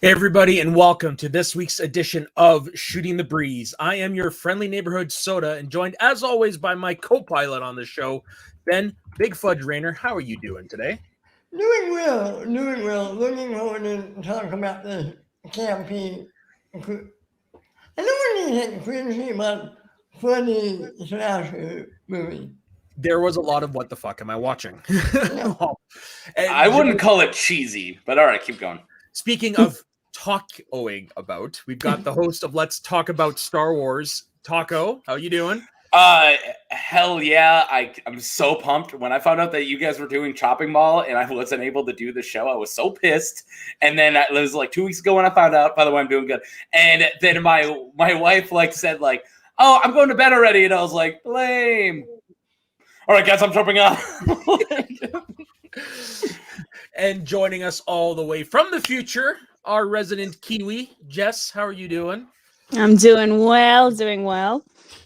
Hey everybody, and welcome to this week's edition of Shooting the Breeze. I am your friendly neighborhood soda, and joined as always by my co-pilot on the show, Ben Big Fudge Rainer. How are you doing today? Doing well. Looking forward to talk about the campy. I don't want to get cringy, but funny slasher movie. There was a lot of what the fuck am I watching? I wouldn't call it cheesy, but all right, keep going. Speaking of talking about, we've got the host of Let's Talk About Star Wars, Taco. How you doing? Hell yeah. I'm so pumped. When I found out that you guys were doing Chopping Mall and I wasn't able to do the show, I was so pissed. And then it was like 2 weeks ago when I found out, by the way, I'm doing good. And then my wife said oh, I'm going to bed already. And I was like, lame. All right, guys, I'm jumping off. And joining us all the way from the future, our resident Kiwi, Jess. How are you doing? I'm doing well.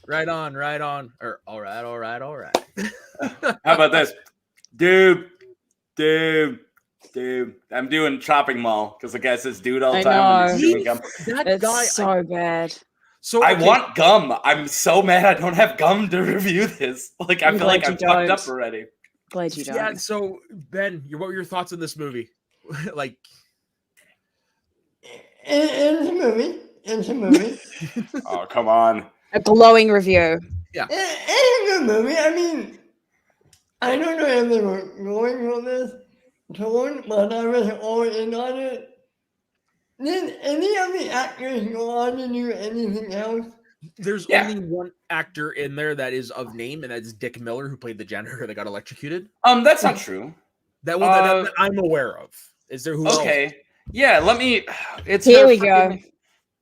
Right on. All right. How about this? Dude. I'm doing Chopping Mall because the guy says dude all the time when he's doing gum. It's so bad. So I want gum. I'm so mad I don't have gum to review this. I feel like I'm fucked up already. Glad you don't. Yeah, so Ben, what were your thoughts on this movie? It's a movie. Oh, come on. A glowing review. Yeah. It's a good movie. I mean, I don't know if they were going for this tone, but I was all in on it. Did any of the actors go on to do anything else? There's only one actor in there that is of name, and that's Dick Miller, who played the janitor that got electrocuted. That's not true. That one that I'm aware of. Is there who else? Okay. Yeah, let me. It's Here we go.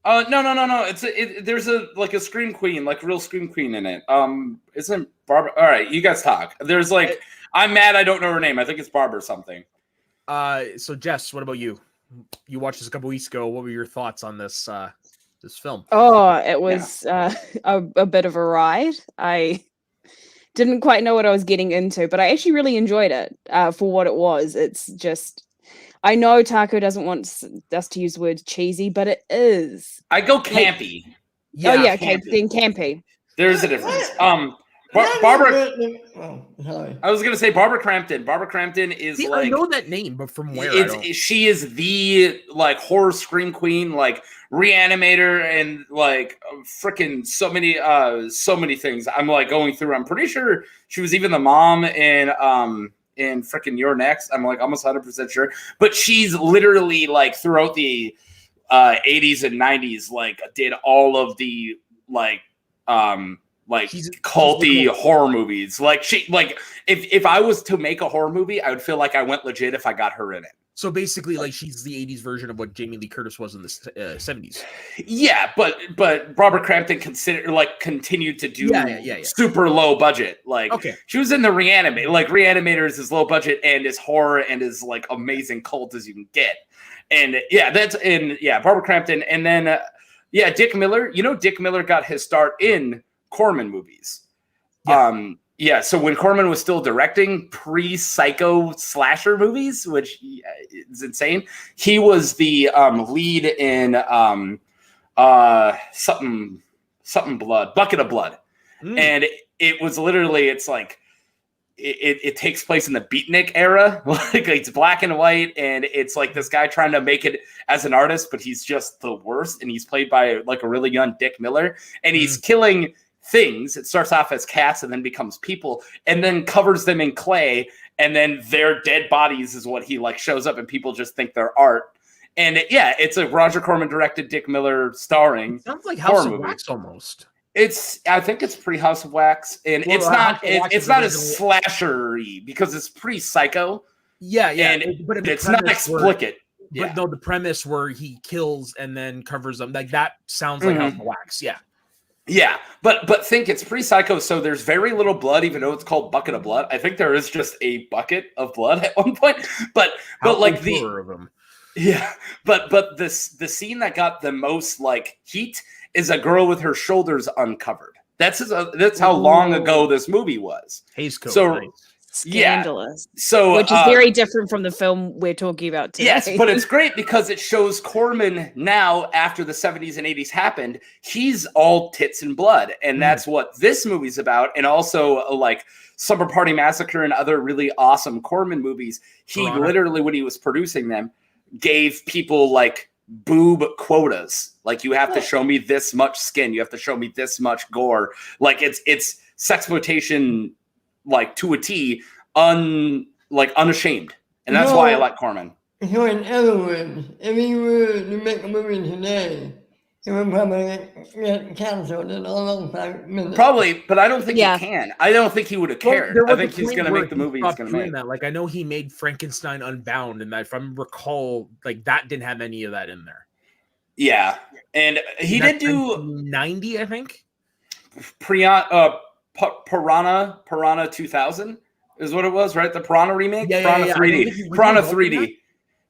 No. There's a scream queen, real scream queen in it. Isn't Barbara? All right, you guys talk. There's I'm mad I don't know her name. I think it's Barbara something. So Jess, what about you? You watched this a couple weeks ago. What were your thoughts on this this film? Oh, it was a bit of a ride. I didn't quite know what I was getting into, but I actually really enjoyed it for what it was. It's just. I know Taco doesn't want us to use the word cheesy, but it is. I go campy. Campy. There's a difference. Barbara. I was gonna say Barbara Crampton. Barbara Crampton is I know that name, but from where? She is the horror scream queen, Reanimator, and freaking so many things. I'm going through. I'm pretty sure she was even the mom in freaking You're Next. I'm almost 100% sure. But she's literally throughout the 80s and 90s, did all of the culty horror movies. If I was to make a horror movie, I would feel like I went legit if I got her in it. So basically, she's the 80s version of what Jamie Lee Curtis was in the 70s. Yeah, but Barbara Crampton continued to do super low budget. She was in the Reanimator is as low budget and as horror and as amazing cult as you can get. And Barbara Crampton. And then Dick Miller. Dick Miller got his start in Corman movies. Yeah. So when Corman was still directing pre-Psycho slasher movies, which is insane, he was the lead in something blood, Bucket of Blood. And it was literally, it takes place in the beatnik era. It's black and white, and it's this guy trying to make it as an artist, but he's just the worst. And he's played by a really young Dick Miller, and he's killing things. It starts off as cats and then becomes people, and then covers them in clay, and then their dead bodies is what he shows up, and people just think they're art. And it's a Roger Corman directed, Dick Miller starring. It sounds like House of Wax almost. I think it's pre House of Wax, and it's not as slashery because it's pre Psycho. But it's not explicit. But no, the premise where he kills and then covers them, that sounds like House of Wax. Yeah, but think it's pre-Psycho, so there's very little blood, even though it's called Bucket of Blood. I think there is just a bucket of blood at one point, but the scene that got the most heat is a girl with her shoulders uncovered. That's how long ago this movie was. Hays Code. So nice. scandalous. So which is very different from the film we're talking about today. Yes, but it's great because it shows Corman now, after the 70s and 80s happened, he's all tits and blood. And that's what this movie's about. And also like Summer Party Massacre and other really awesome Corman movies. He literally, when he was producing them, gave people like boob quotas. Like, you have to show me this much skin. You have to show me this much gore. Like, it's sexploitation, like, to a T, unashamed. And that's why I like Corman. So in other words, if he were to make a movie today, it would probably get canceled in a long 5 minutes. Probably, but I don't think he can. I don't think he would have cared. Well, I think he's going to make the movie he's going to make. That. Like, I know he made Frankenstein Unbound, and that, if I recall, like, that didn't have any of that in there. Yeah, and he did do 90, I think. Piranha 2000 is what it was, right? The Piranha remake, Piranha 3D, Piranha 3D.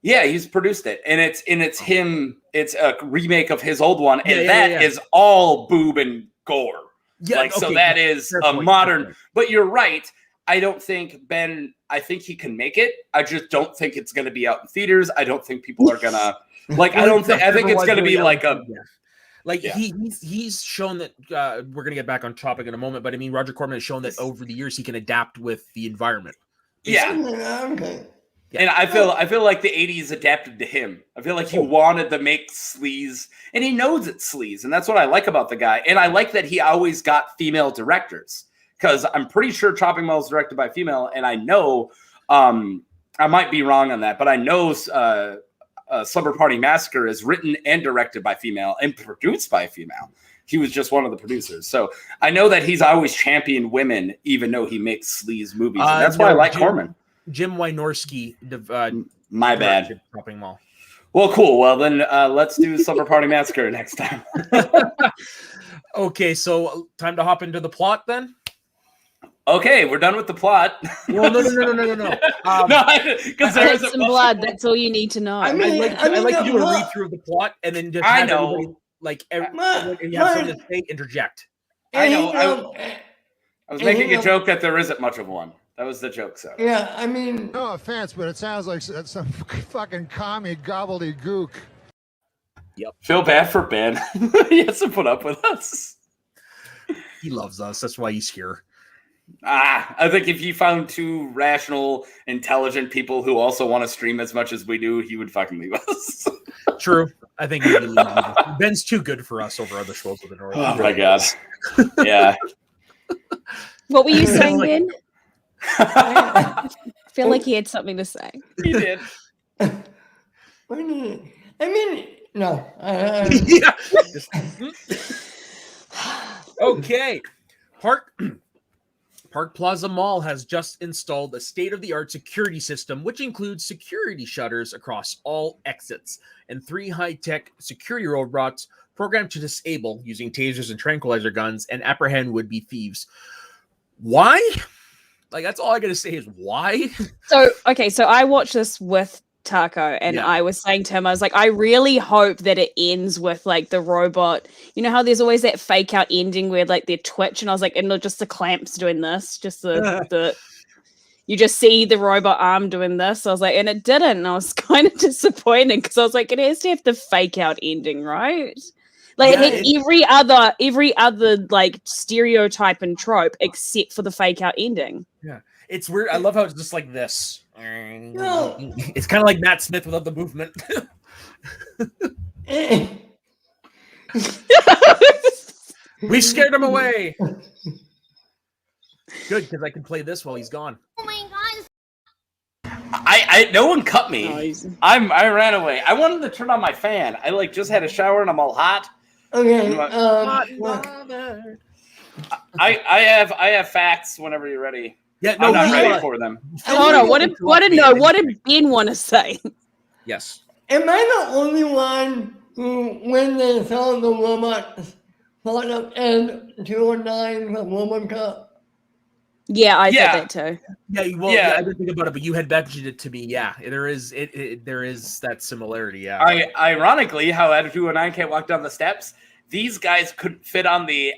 Yeah, he's produced it, and it's him. It's a remake of his old one, and that is all boob and gore. Yeah, like, so that is a modern. But you're right. I don't think Ben. I think he can make it. I just don't think it's going to be out in theaters. I don't think people are gonna like. I don't think. I think it's going to be like a. Like he's shown that we're gonna get back on topic in a moment, but I mean Roger Corman has shown that over the years he can adapt with the environment. Yeah. Okay. And I feel like the 80s adapted to him. I feel like he wanted to make sleaze, and he knows it's sleaze, and that's what I like about the guy. And I like that he always got female directors, because I'm pretty sure Chopping Mall is directed by female, and I know I might be wrong on that, but I know Slumber Party Massacre is written and directed by female and produced by a female. He was just one of the producers. So I know that he's always championed women, even though he makes sleaze movies. And that's why I like Corman. Jim Wynorski. My bad. Shopping Mall. Well, cool. Well, then let's do Slumber Party Massacre next time. Okay, so time to hop into the plot then? Okay, we're done with the plot. Well, no. Because there is some blood. That's all you need to know. I like to do a read through of the plot and then just have everybody, like, everyone, and you have something to say, interject. I know. I was making a joke that there isn't much of one. That was the joke, so. Yeah, I mean. No offense, but it sounds like some fucking commie gobbledygook. Yep. Feel bad for Ben. He has to put up with us. He loves us. That's why he's here. I think if you found two rational, intelligent people who also want to stream as much as we do, he would fucking leave us. True. I think he'd leave. Ben's too good for us over other shows with the North. Oh my god. Yeah. What were you saying, Ben? I feel like he had something to say. He did. I mean, no. Okay. Park Plaza Mall has just installed a state-of-the-art security system, which includes security shutters across all exits and 3 high-tech security robots programmed to disable using tasers and tranquilizer guns and apprehend would-be thieves. Why? Like, that's all I got to say is why? So I watched this with Taco, and I was saying to him, I was like, I really hope that it ends with, like, the robot. You know how there's always that fake out ending where, like, they twitch, and I was like, and not just the clamps doing this, just the you just see the robot arm doing this. I was like, and it didn't, and I was kind of disappointed because I was like, it has to have the fake out ending, right? Like, every other like stereotype and trope except for the fake out ending. Yeah, it's weird. I love how it's just like this. It's kind of like Matt Smith without the movement. We scared him away. Good, because I can play this while he's gone. Oh my god! I no one cut me. I ran away. I wanted to turn on my fan. I just had a shower and I'm all hot. Okay. I have facts whenever you're ready. Yeah, no, I'm not ready for them. Hold on. What did Ben want to say? Yes. Am I the only one who, when they saw the robots thought of N209 from Woman Cup? Yeah, I thought that too. Yeah, I didn't think about it, but you had mentioned it to me. Yeah, there is that similarity. Yeah. Ironically, how N209 can't walk down the steps. These guys couldn't fit on the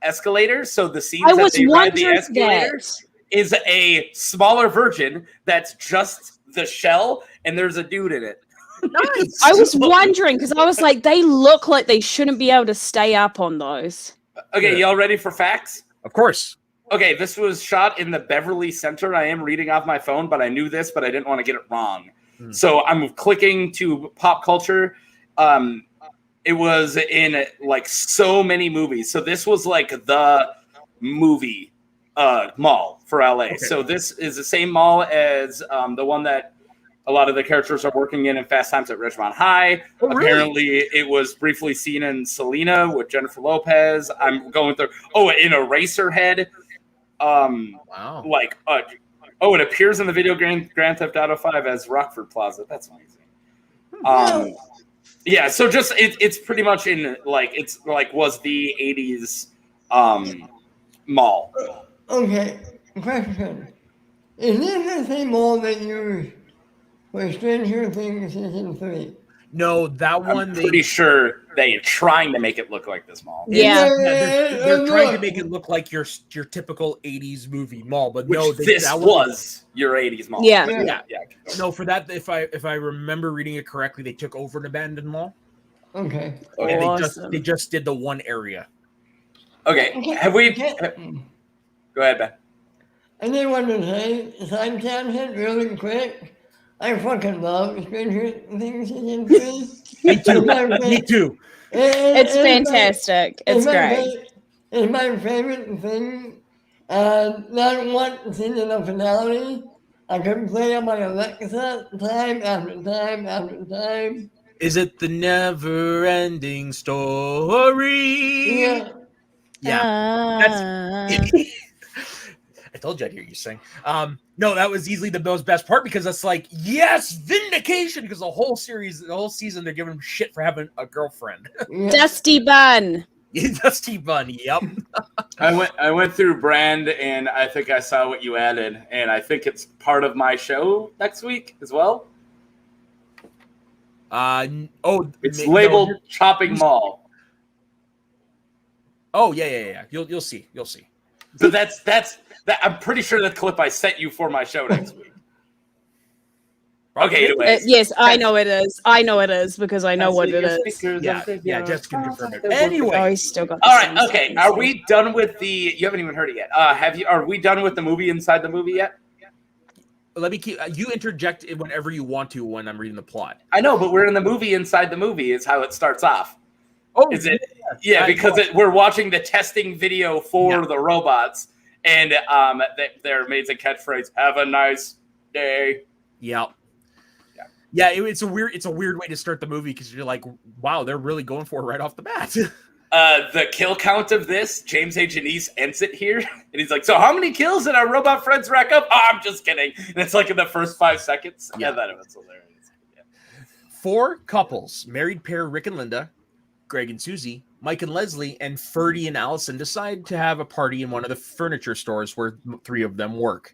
escalator, so the scenes that they ride the escalators. is a smaller version that's just the shell, and there's a dude in it. Nice. I was wondering because I was like, they look like they shouldn't be able to stay up on those. Okay, y'all ready for facts? Of course. Okay, this was shot in the Beverly Center. I am reading off my phone, but I knew this, but I didn't want to get it wrong. So I'm clicking to pop culture. It was in like so many movies. So this was like the movie mall for LA. Okay. So this is the same mall as the one that a lot of the characters are working in Fast Times at Ridgemont High. Oh, apparently, really? It was briefly seen in Selena with Jennifer Lopez. I'm going through. Oh, in Eraserhead. Wow. Like, it appears in the video Grand Theft Auto 5 as Rockford Plaza. That's amazing. Yeah. So just it's pretty much in like it's like was the 80s mall. Okay. Question: is this the same mall that you? For Stranger Things season 3. No, that one. I'm pretty sure they're trying to make it look like this mall. Yeah, they're trying to make it look like your typical 80s movie mall, but no, that was your 80s mall. Yeah. No, for that, if I remember reading it correctly, they took over an abandoned mall. Okay. And they just did the one area. Okay. Have we? Go ahead, Ben. I just want to say, side tangent really quick. I fucking love Stranger Things season 3. Me too. Me too. It's fantastic. It's great. It's my favorite thing. Not once in the finale, I could play on my Alexa time after time after time. Is it the never-ending story? Yeah. Yeah. I told you I'd hear you sing. No, that was easily the most best part because it's like, yes, vindication, because the whole season, they're giving him shit for having a girlfriend. Dusty Bun. Dusty Bun, yep. I went through Brand, and I think I saw what you added, and I think it's part of my show next week as well. It's labeled Chopping Mall. Oh, yeah. You'll see. So that's that. I'm pretty sure the clip I sent you for my show next week. Okay, anyways. Yes, I know it is. I know it is because I know what it is. Yeah, Jess can confirm it. Anyway, he's still got. All right, okay. Are we done with the? You haven't even heard it yet. Are we done with the movie inside the movie yet? Let me keep. You interject whenever you want to when I'm reading the plot. I know, but we're in the movie inside the movie. Is how it starts off. Oh, is it? Yeah, because we're watching the testing video for the robots. And their amazing catchphrase, "Have a nice day." Yeah. It's a weird way to start the movie because you're like, wow, they're really going for it right off the bat. The kill count of this, James A. Janice ends it here, and he's like, "So how many kills did our robot friends rack up?" Oh, I'm just kidding. And it's like in the first 5 seconds. Yeah, that was hilarious. Yeah. 4 couples, married pair Rick and Linda, Greg and Susie, Mike and Leslie, and Ferdy and Allison decide to have a party in one of the furniture stores where 3 of them work.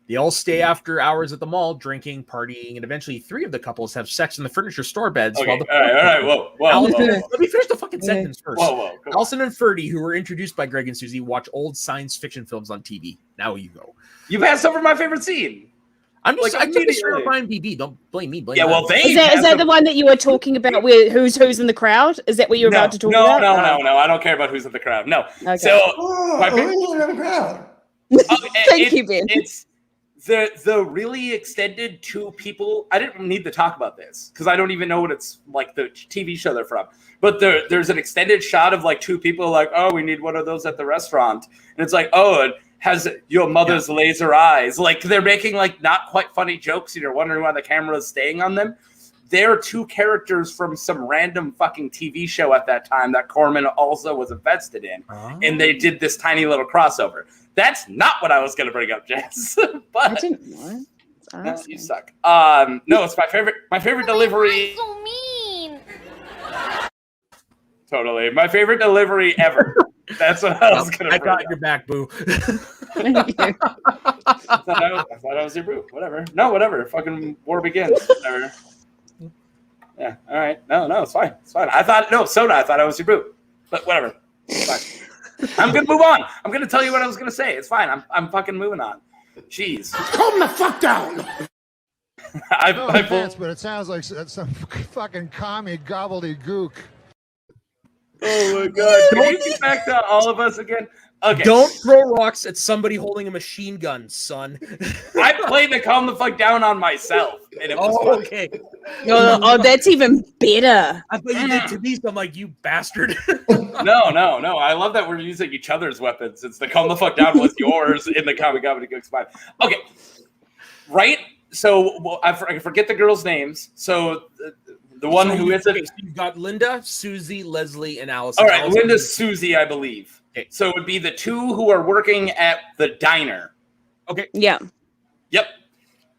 They all stay after hours at the mall, drinking, partying, and eventually 3 of the couples have sex in the furniture store beds. Okay, all right, whoa. Let me finish the fucking sentence first. Whoa. Allison and Ferdy, who were introduced by Greg and Susie, watch old science fiction films on TV. Now you go. You passed over my favorite scene. I'm just like, I took this from IMDb. Don't blame me. Yeah, well, is that the one that you were talking about? Where who's in the crowd? Is that what you're about to talk about? No. I don't care about who's in the crowd. No. Okay. So, who's in the crowd? Thank you, Ben. It's the really extended 2 people. I didn't need to talk about this because I don't even know what it's like the TV show they're from. But there's an extended shot of like 2 people like, oh, we need one of those at the restaurant, and it's like, oh, it has your mother's laser eyes. Like they're making like not quite funny jokes, and you're wondering why the camera is staying on them. They're 2 characters from some random fucking TV show at that time that Corman also was invested in, and they did this tiny little crossover. That's not what I was going to bring up, Jess. But I didn't know. No, you suck. No, it's my favorite. My favorite delivery. So mean. Totally, my favorite delivery ever. That's what I was going to. I got your back, boo. I thought I was your boo. Whatever. No, whatever. Fucking war begins. Whatever. Yeah. All right. No, it's fine. It's fine. I thought I was your boo. But whatever. It's fine. I'm gonna move on. I'm gonna tell you what I was gonna say. It's fine. I'm fucking moving on. Jeez. Calm the fuck down. No I offense, but it sounds like some fucking commie gobbledygook. Oh my god! Can you get back to all of us again? Okay. Don't throw rocks at somebody holding a machine gun, son. I played the calm the fuck down on myself, and it was fun. Okay. Oh, that's even better. I thought you did to me, so I'm like, you bastard. No. I love that we're using each other's weapons. It's the calm the fuck down was yours in the comic gobbledygook spot. Okay, right. So I forget the girls' names. So the one who is it? You've got Linda, Susie, Leslie, and Allison. All right, Allison. Linda, Susie, I believe. Okay. So it would be the two who are working at the diner. Okay. Yeah. Yep.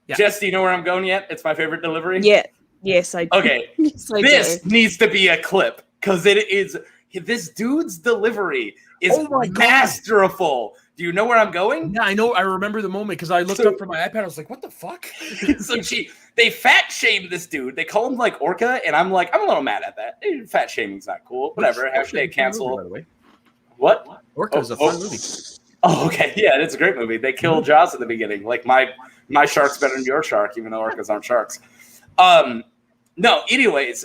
Yeah. Jess, do you know where I'm going yet? It's my favorite delivery. Yeah. Yes, I do. Okay. Yes, I This do. needs to be a clip because it is. This dude's delivery is masterful. Do you know where I'm going? Yeah, I know. I remember the moment because I looked up from my iPad. I was like, what the fuck? So they fat shame this dude. They call him like Orca, and I'm like, I'm a little mad at that. Fat shaming's not cool. Whatever. Hashtag cancel. By the way. What? Orca's a fun movie. Oh, okay. Yeah, it's a great movie. They kill Jaws at the beginning. Like my shark's better than your shark, even though orcas aren't sharks. No, anyways,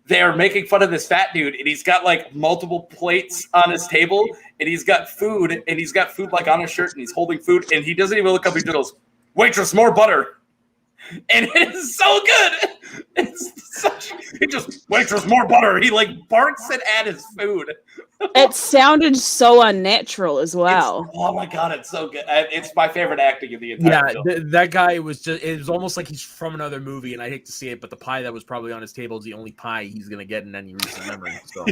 they're making fun of this fat dude, and he's got like multiple plates on his table, and he's got food like on his shirt, and he's holding food, and he doesn't even look up. He just goes, "Waitress, more butter." And it is so good. He just, "Waitress, more butter." He like barks it at his food. It sounded so unnatural as well. Oh my god, it's so good. It's my favorite acting in the entire film. That guy was it was almost like he's from another movie, and I hate to see it, but the pie that was probably on his table is the only pie he's gonna get in any recent memory. So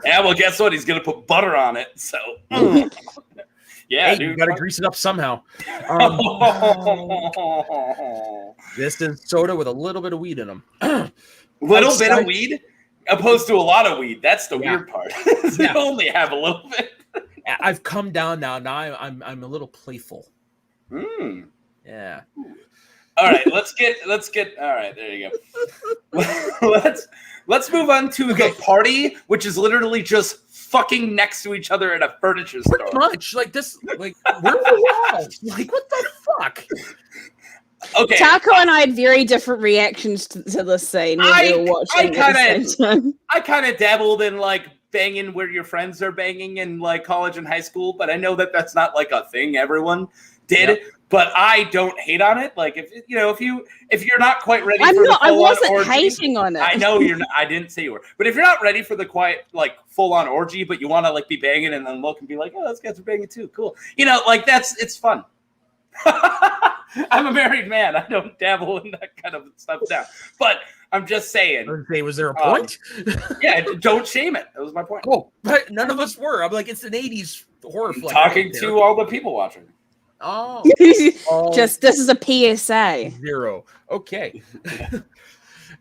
yeah, well, guess what? He's gonna put butter on it. So yeah, hey, dude, you gotta grease it up somehow. This is soda with a little bit of weed in them. Little bit of weed, opposed to a lot of weed. That's the weird part. They only have a little bit. I've come down now. Now I'm a little playful. Yeah. All right, let's get. All right, there you go. Let's move on to the party, which is literally just fucking next to each other at a furniture store. Pretty much like this. Like where are the walls? Like what the fuck? Okay. Taco and I had very different reactions to this scene when we were watching it at the same time. I kind of dabbled in like banging where your friends are banging in like college and high school, but I know that that's not like a thing everyone did. Yep. But I don't hate on it. Like if you're not quite ready for the full-on orgy, I wasn't hating on it. I know you're not. I didn't say you were. But if you're not ready for the quiet like full-on orgy, but you want to like be banging and then look and be like, oh, those guys are banging too. Cool. Like it's fun. I'm a married man. I don't dabble in that kind of stuff now. But I'm just saying. Was there a point? Yeah, don't shame it. That was my point. Oh, but none of us were. I'm like, it's an 80s horror flick. Talking to all the people watching. Oh. Just this is a PSA. 0. Okay.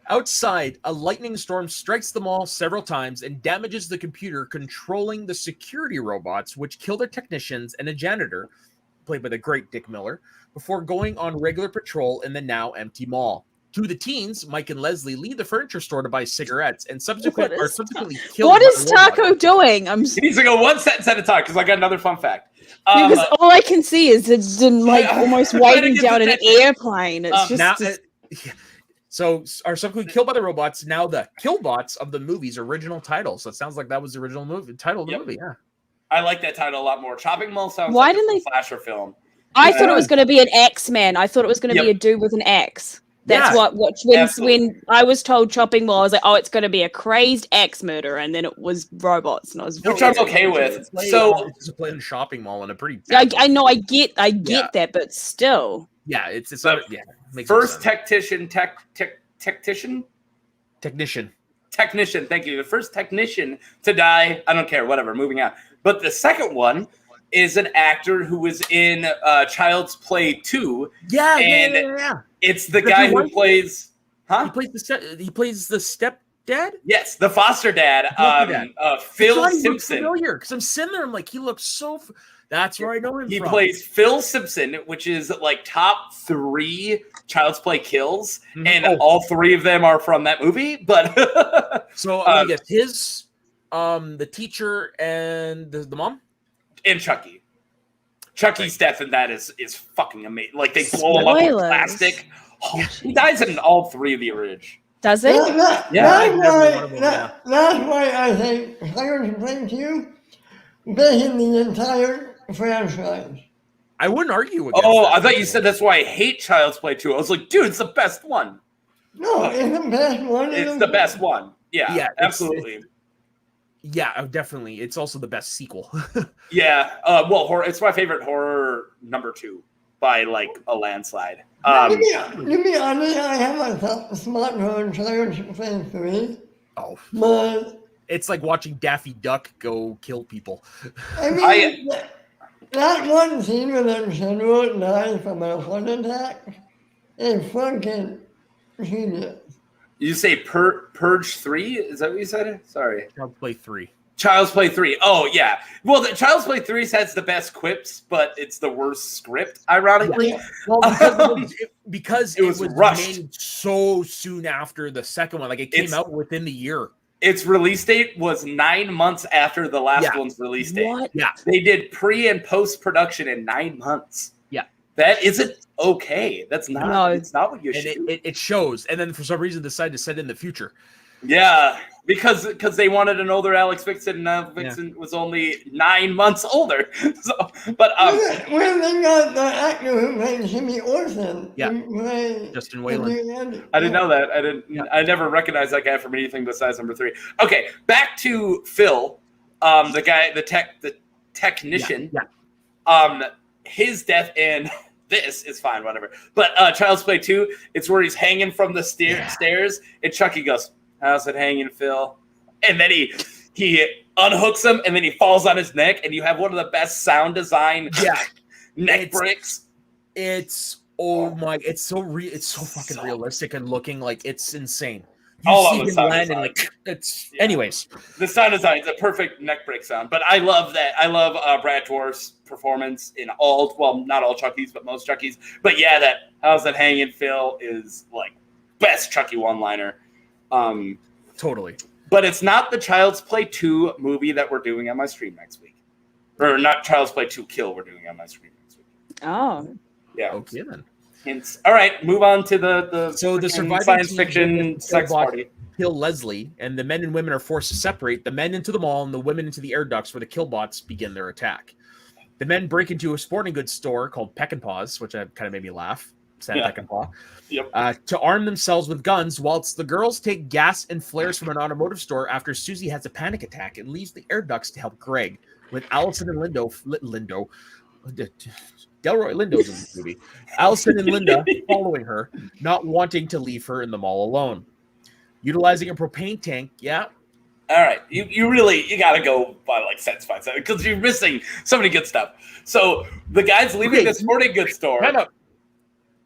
Outside, a lightning storm strikes the mall several times and damages the computer controlling the security robots, which kill their technicians and a janitor, played by the great Dick Miller, before going on regular patrol in the now empty mall. To the teens, Mike and Leslie leave the furniture store to buy cigarettes and subsequently killed. What is Taco doing? He needs to go one sentence at a time because I got another fun fact. Because all I can see is it's like almost waving down an airplane. It's just. So are subsequently killed by the robots. Now the Killbots of the movie's original title. So it sounds like that was the original title of the movie. Yeah, I like that title a lot more. Chopping Mall sounds Why like didn't a slasher film. I thought it was going to be an X-Man. I thought it was going to be a dude with an axe. That's when I was told Chopping Mall, I was like, oh, it's going to be a crazed axe murderer, and then it was robots, and I was which I'm okay with. So it's a playing shopping mall in a pretty. I know, I get that, but still. Yeah, it's not. Yeah. First technician. Thank you. The first technician to die. I don't care. Whatever. Moving on. But the second one is an actor who was in Child's Play 2. Yeah. It's the guy who plays. Huh? He plays the stepdad. Yes, the foster dad. Phil Simpson. Familiar because I'm sitting there. I'm like, he looks so. That's where I know him. He plays Phil Simpson, which is like top 3 Child's Play kills, and all 3 of them are from that movie. But so I guess his, the teacher and the mom, and Chucky. Chucky's death in that is fucking amazing. Like they blow him up with Spoilers. plastic. Oh, he dies in all 3 of the original. Does it? That's why I think Pirates Play 2 beating the entire franchise. I wouldn't argue against Oh, that. I thought you said that's why I hate Child's Play 2. I was like, dude, it's the best one. No, it's the best one. It's the best one. Yeah, Yeah, absolutely. Yeah, definitely. It's also the best sequel. Yeah. Well, it's my favorite horror number 2 by like a landslide. To be honest, I have a smartphone Pirates Play 3. Oh, But it's like watching Daffy Duck go kill people. I mean, that one scene where the general dies from a heart attack is fucking genius. You say Purge 3? Is that what you said? Sorry. Child's Play 3. Child's Play 3. Oh, yeah. Well, the Child's Play 3 has the best quips, but it's the worst script, ironically. Yeah. Well, because it was rushed. made so soon after the second one. Like it came out within the year. Its release date was 9 months after the last one's release date. What? Yeah. They did pre and post production in 9 months. Yeah. That isn't okay. That's not. No. It's not what you And should. it shows. And then for some reason decided to set it in the future. Yeah, because they wanted to know their Alex Vixen, and Alex Vixen was only 9 months older. So, but When they got the actor who played Jimmy Orson. Yeah. to play Justin Whalen. I didn't know that. I didn't. Yeah. I never recognized that guy from anything besides number 3. Okay, back to Phil, the guy, the technician. Yeah. His death in this is fine, whatever. But Child's Play 2, it's where he's hanging from the stairs, and Chucky goes, "How's it hanging, Phil?" And then he unhooks him, and then he falls on his neck, and you have one of the best sound design neck breaks. It's it's so fucking realistic and looking like it's insane. All see of the him sound land design. and like it's anyways. The sound design is a perfect neck break sound, but I love that. I love Brad Dourif's performance in not all Chucky's, but most Chucky's. But yeah, that "How's It Hanging, Phil" is like best Chucky one-liner. Totally. But it's not the Child's Play 2 movie that we're doing on my stream next week. Or not Child's Play 2 Kill we're doing on my stream next week. Oh. Yeah. Okay then. Hints. All right, move on to the surviving science team fiction sex party. Kill Leslie, and the men and women are forced to separate, the men into the mall and the women into the air ducts where the killbots begin their attack. The men break into a sporting goods store called Peck and Paws, which kind of made me laugh. Sam Peck and Paw. Yep. To arm themselves with guns, whilst the girls take gas and flares from an automotive store after Susie has a panic attack and leaves the air ducts to help Greg, with Allison and Delroy Lindo's in the movie. Allison and Linda following her, not wanting to leave her in the mall alone. Utilizing a propane tank, All right, you gotta go by like cents by cents because you're missing so many good stuff. So the guy's leaving the sporting goods store. No.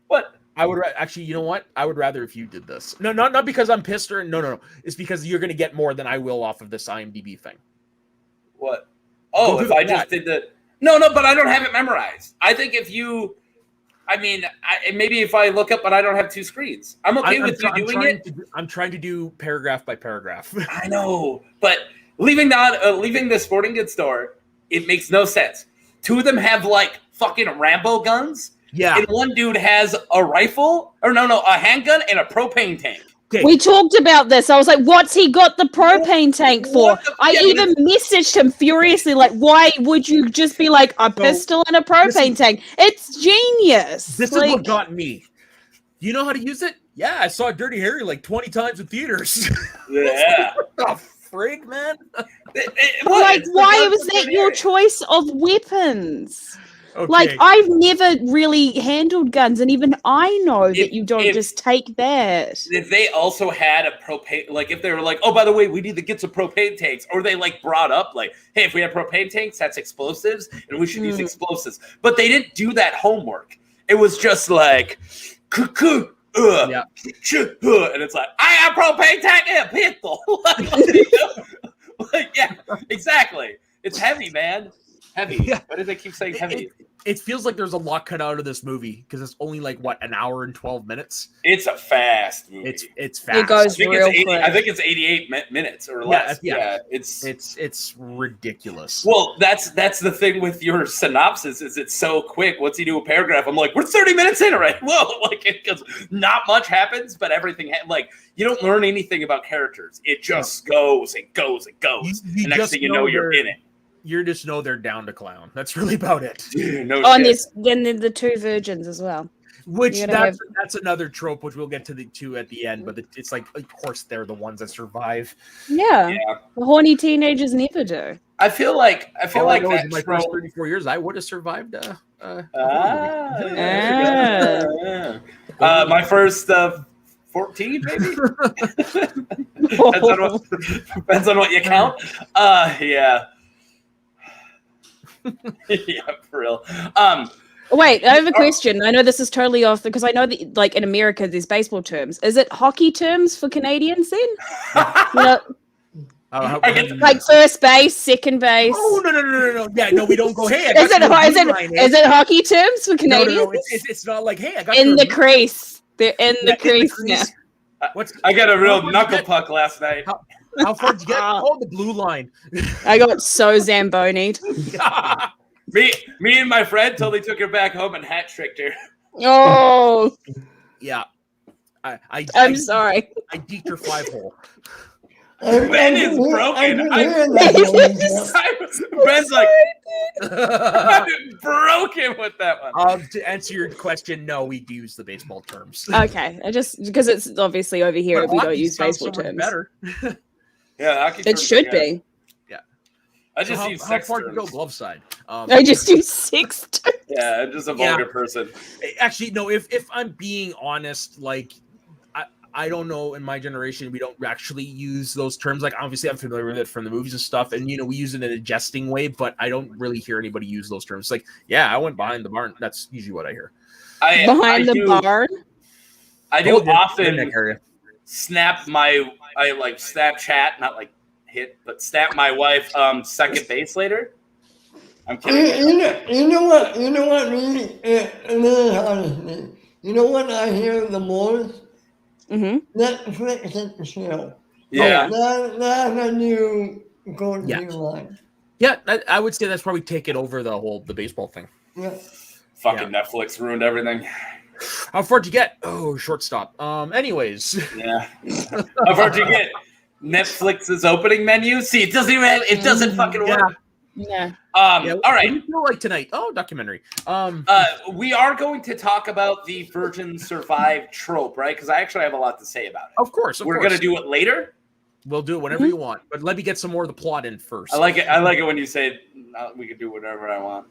What? I would actually, you know what? I would rather if you did this. No, not because I'm pissed or no. It's because you're gonna get more than I will off of this IMDb thing. What? Oh, if I just did the no, but I don't have it memorized. I think if you, maybe if I look up, but I don't have 2 screens. I'm okay with you doing it. I'm trying to do paragraph by paragraph. I know, but leaving the sporting goods store, it makes no sense. 2 of them have like fucking Rambo guns. Yeah. And one dude has a rifle, or a handgun and a propane tank. Okay. We talked about this. I was like, what's he got the propane tank for? I even messaged him furiously, like, why would you just be like, a pistol and a propane tank? It's genius. This is what got me. Do you know how to use it? Yeah, I saw Dirty Harry like 20 times in theaters. Yeah. What the frig, man? Why was that your choice of weapons? Okay. Like, I've never really handled guns, and even I know that you don't just take that. If they also had a propane, like if they were like, oh, by the way, we need to get some propane tanks, or they like brought up like, hey, if we have propane tanks, that's explosives, and we should use explosives. But they didn't do that homework. It was just like, and it's like, I have propane tank and a pistol. Yeah, exactly. It's heavy, man. Heavy. Yeah. Why did they keep saying heavy? it feels like there's a lot cut out of this movie because it's only like what, an hour and 12 minutes. It's a fast movie. It's fast. It goes real quick. I think it's 88 minutes or less. Yeah. It's ridiculous. Well, that's the thing with your synopsis is it's so quick. Once you do a paragraph, I'm like, we're 30 minutes in already. Whoa, like because not much happens, but everything like you don't learn anything about characters. It just goes and goes and goes. You and next thing you know, you're in it. You just know they're down to clown. That's really about it. No and shit. then the two virgins as well. Which that's another trope, which we'll get to the two at the end. But it's like, of course, they're the ones that survive. Yeah. The horny teenagers never do. I feel like that in my first 34 years, I would have survived. My first 14, maybe. Depends on what you count. Yeah. Yeah, for real. Wait, I have a question. I know this is totally off because I know that, like in America, there's baseball terms. Is it hockey terms for Canadians then? Like first base, second base. Oh no! Yeah, no, we don't go. Hey, is it hockey terms for Canadians? No, it's not like hey, I got in the crease. They're in the crease now. I got a real knuckle puck last night. How far did you get? Oh, the blue line. I got so Zamboni'd. Me and my friend totally took her back home and hat tricked her. Oh. Yeah. I'm sorry. I deked her 5-hole. Ben is broken. Ben's like, I'm broken with that one. To answer your question, no, we do use the baseball terms. Okay, I just because it's obviously over here we don't use baseball terms. Better. Yeah, hockey it should be. Yeah, I just use how far do you go glove side? I just use 6 terms. Yeah, I'm just a vulgar person. Actually, no. If I'm being honest, like. I don't know. In my generation, we don't actually use those terms. Like, obviously, I'm familiar with it from the movies and stuff, and we use it in a jesting way. But I don't really hear anybody use those terms. Like, yeah, I went behind the barn. That's usually what I hear. Behind the barn. I do often snap my Snapchat, not like hit, but snap my wife second base later. I'm kidding. You know what? Really, honestly, you know what I hear the most. Netflix at the show. Yeah. That's a new go-to line. Yeah, I would say that's probably taken over the baseball thing. Yeah. Fucking Netflix ruined everything. How far'd you get? Oh, shortstop. Anyways. Yeah. How far'd you get? Netflix's opening menu? See, it doesn't fucking work. Yeah. All right. What do you feel like tonight? Oh, documentary. We are going to talk about the Virgin Survive trope, right? Because I actually have a lot to say about it. Of course. We're going to do it later. We'll do it whenever you want, but let me get some more of the plot in first. I like it when you say we can do whatever I want.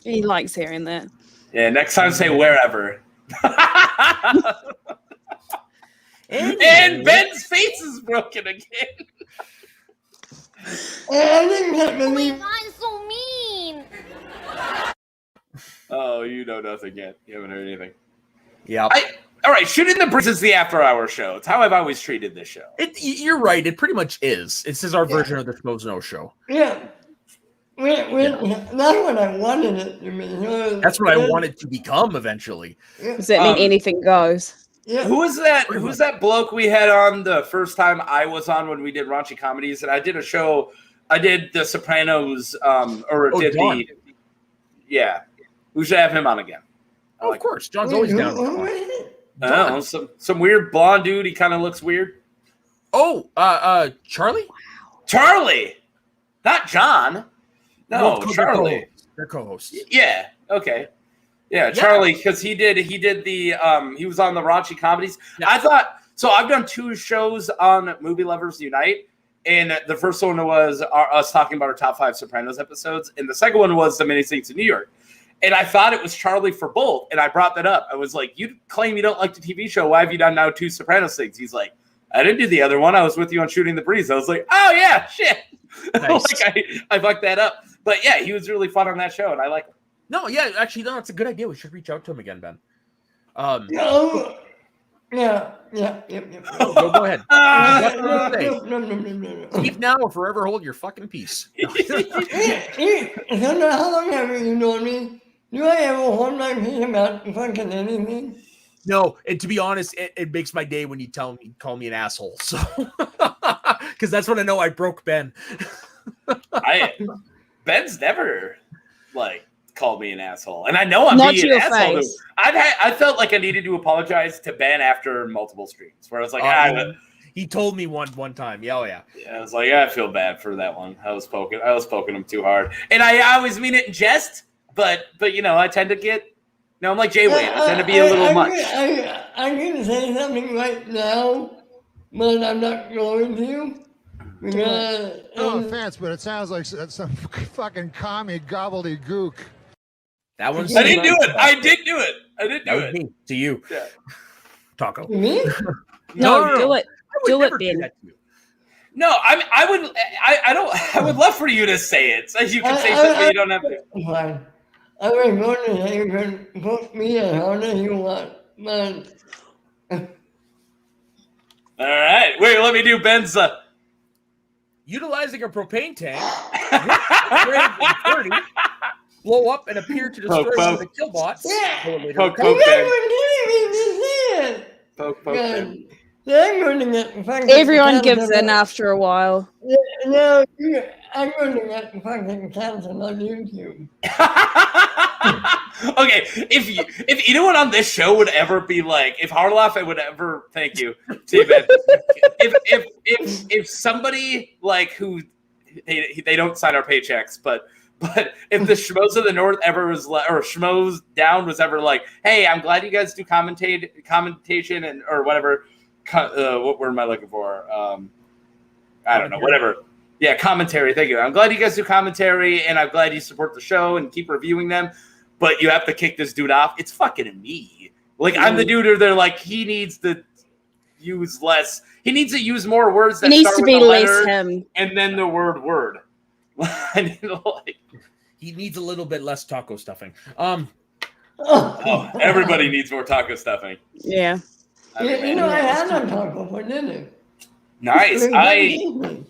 He likes hearing that. Yeah. Next time, say wherever. And Ben's face is broken again. Oh my god, so mean! Oh, you know nothing yet. You haven't heard anything. Yeah. All right, Shooting the Breeze is the after-hour show. It's how I've always treated this show. You're right. It pretty much is. This is our version of the Snow Snow show. Yeah. That's what I wanted it to be. That's what I wanted to become eventually. Does that mean anything goes? Yeah. Who's that bloke we had on the first time I was on when we did Raunchy Comedies? And I did a show. I did The Sopranos. John. Yeah. We should have him on again. Of course. John's always down. I don't know. Some weird blonde dude. He kind of looks weird. Oh, Charlie? Charlie. Not John. No, Charlie. They're co-hosts. Yeah. Okay. Yeah, Charlie, because he was on the Raunchy Comedies. Yeah. I thought, so I've done 2 shows on Movie Lovers Unite, and the first one was us talking about our top 5 Sopranos episodes, and the second one was the Many Saints in New York. And I thought it was Charlie for both, and I brought that up. I was like, you claim you don't like the TV show. Why have you done now 2 Sopranos things? He's like, I didn't do the other one. I was with you on Shooting the Breeze. I was like, oh, yeah, shit. Nice. I fucked that up. But, yeah, he was really fun on that show, and I like him. No, yeah, actually, no, it's a good idea. We should reach out to him again, Ben. Yeah. Go ahead. No. Speak now or forever hold your fucking peace. So how long have you known me? Do I ever hold my peace about fucking anything? No, and to be honest, it makes my day when you call me an asshole. So, because that's when I know I broke Ben. Ben's never called me an asshole, and I know I'm Not being to an your asshole. face. I felt like I needed to apologize to Ben after multiple streams, where I was like, he told me one time. Yeah, I was like, I feel bad for that one. I was poking him too hard, and I always mean it in jest, but I tend to get. No, I'm like Jay Wade. I tend to be a little much. I can say something right now, but I'm not going to. Because, No offense, but it sounds like some fucking commie gobbledygook. that one's. I didn't do it. I did do it. Me, to you, Yeah. Taco. me? No, do it. I would Do it, never Ben. that to you. No, I would love for you to say it. So you can say something you don't have to. Fine. I was wondering if you could put me as hard as you want, but All right. Wait, let me do Ben's. Utilizing a propane tank, Greg and 30 blow up and appear to destroy one of the killbots. Yeah. Poke, you poke, guys Ben. were kidding me to see it. Poke, Ben. I'm going to get fucking Everyone gives canceled. in after a while. No, I'm going to get fucking canceled on YouTube. Okay, if anyone on this show would ever be like, if Harloff would ever, thank you, David. if somebody like who they don't sign our paychecks, but if the Schmoes of the North ever was like, or Schmoes Down was ever like, hey, I'm glad you guys do commentation and or whatever. What word am I looking for? I don't know, whatever. Yeah, commentary. Thank you. I'm glad you guys do commentary, and I'm glad you support the show and keep reviewing them. But you have to kick this dude off. It's fucking me. Like, I'm the dude who they're like, he needs to use less. He needs to use more words that It needs start to with be the less letter him. and then the word. He needs a little bit less taco stuffing. Oh, everybody needs more taco stuffing. Yeah. You know, I had a taco for dinner. Nice. I'm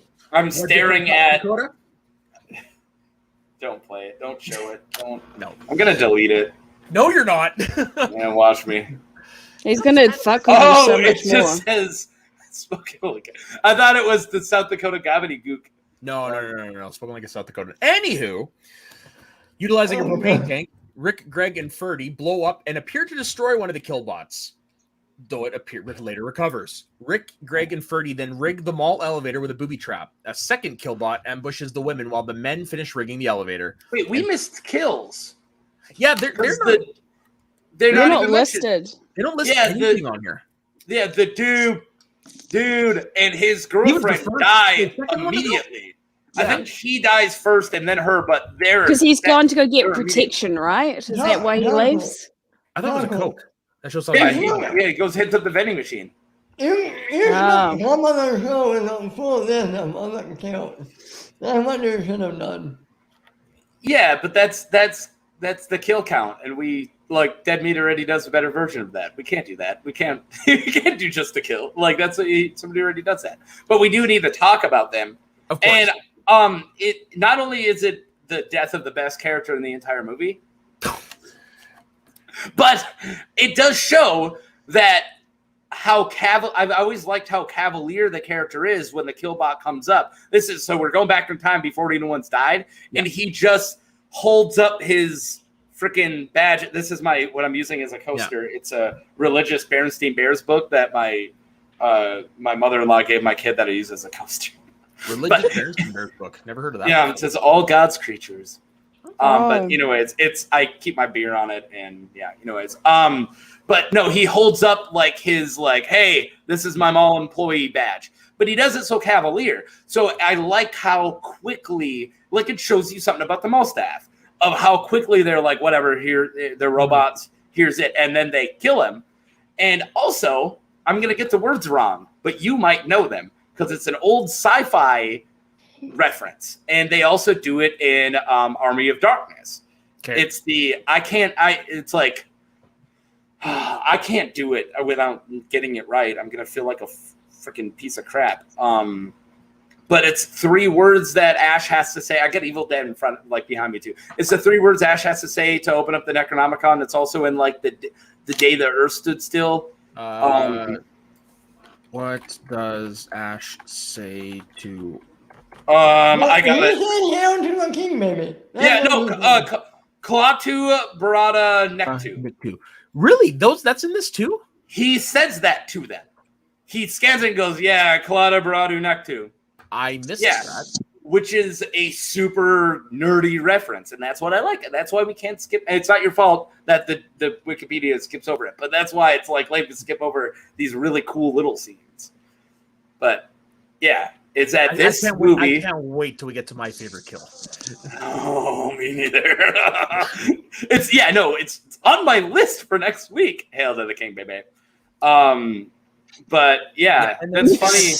What's it staring called, at. Dakota? Don't play it. Don't show it. Don't. No. I'm gonna delete it. No, you're not. And watch me. He's gonna fuck with you Oh, so it much more. just says spoken like. I thought it was the South Dakota gobbledygook. No. Spoken like a South Dakota. Anywho, utilizing a propane tank, Rick, Greg, and Ferdy blow up and appear to destroy one of the killbots, though Rick later recovers. Rick, Greg, and Ferdy then rig the mall elevator with a booby trap. A second killbot ambushes the women while the men finish rigging the elevator. Wait, we missed kills. Yeah, they're not They're not even mentioned. listed. they don't list Yeah, anything on here. Yeah, the dude and his He was the girlfriend first- died the second one to go. immediately. I Yeah. think she dies first and then her, but they're Because he's gone to go get they're protection, right? Is No, that why he no. leaves? I thought it was a Coke. That shows Yeah, something. he goes hits up the vending machine. You Oh. should come on the show and I'm full of this. I'm not killed. That's what you should have done. Yeah, but that's the kill count, and we like Dead Meat already does a better version of that. We can't do that. We can't do just a kill. Like that's what somebody already does that. But we do need to talk about them. Of course. And it not only is it the death of the best character in the entire movie, but it does show that I've always liked how cavalier the character is when the killbot comes up. So we're going back in time before anyone's died, and he just holds up his freaking badge. This is what I'm using as a coaster. Yeah. It's a religious Berenstain Bears book that my mother-in-law gave my kid that I use as a coaster. Religious Berenstain Bears book. Never heard of that. Yeah, it says all God's creatures. But anyways, I keep my beer on it, and yeah, anyways. But no, he holds up like his hey, this is my mall employee badge. But he does it so cavalier. So I like how quickly, it shows you something about the mall staff of how quickly they're like, whatever, here, they're robots, here's it. And then they kill him. And also, I'm going to get the words wrong, but you might know them because it's an old sci-fi reference. And they also do it in Army of Darkness. Okay. It's it's like, I can't do it without getting it right. I'm gonna feel like a freaking piece of crap. But it's 3 words that Ash has to say. I got Evil Dead in front, like behind me too. It's the 3 words Ash has to say to open up the Necronomicon. It's also in like the day the Earth stood still. What does Ash say to? I got it. He said hail to the king, baby. Klaatu Barada Nektu. Really? That's in this too? He says that to them. He scans it and goes, yeah, Klaatu Baradu Nektu. I missed that. Which is a super nerdy reference, and that's what I like. That's why we can't skip. And it's not your fault that the Wikipedia skips over it, but that's why it's like lame to skip over these really cool little scenes. But yeah, it's at this movie. I can't wait till we get to my favorite kill. Oh, me neither. It's on my list for next week. Hail to the king, baby. But yeah that's funny.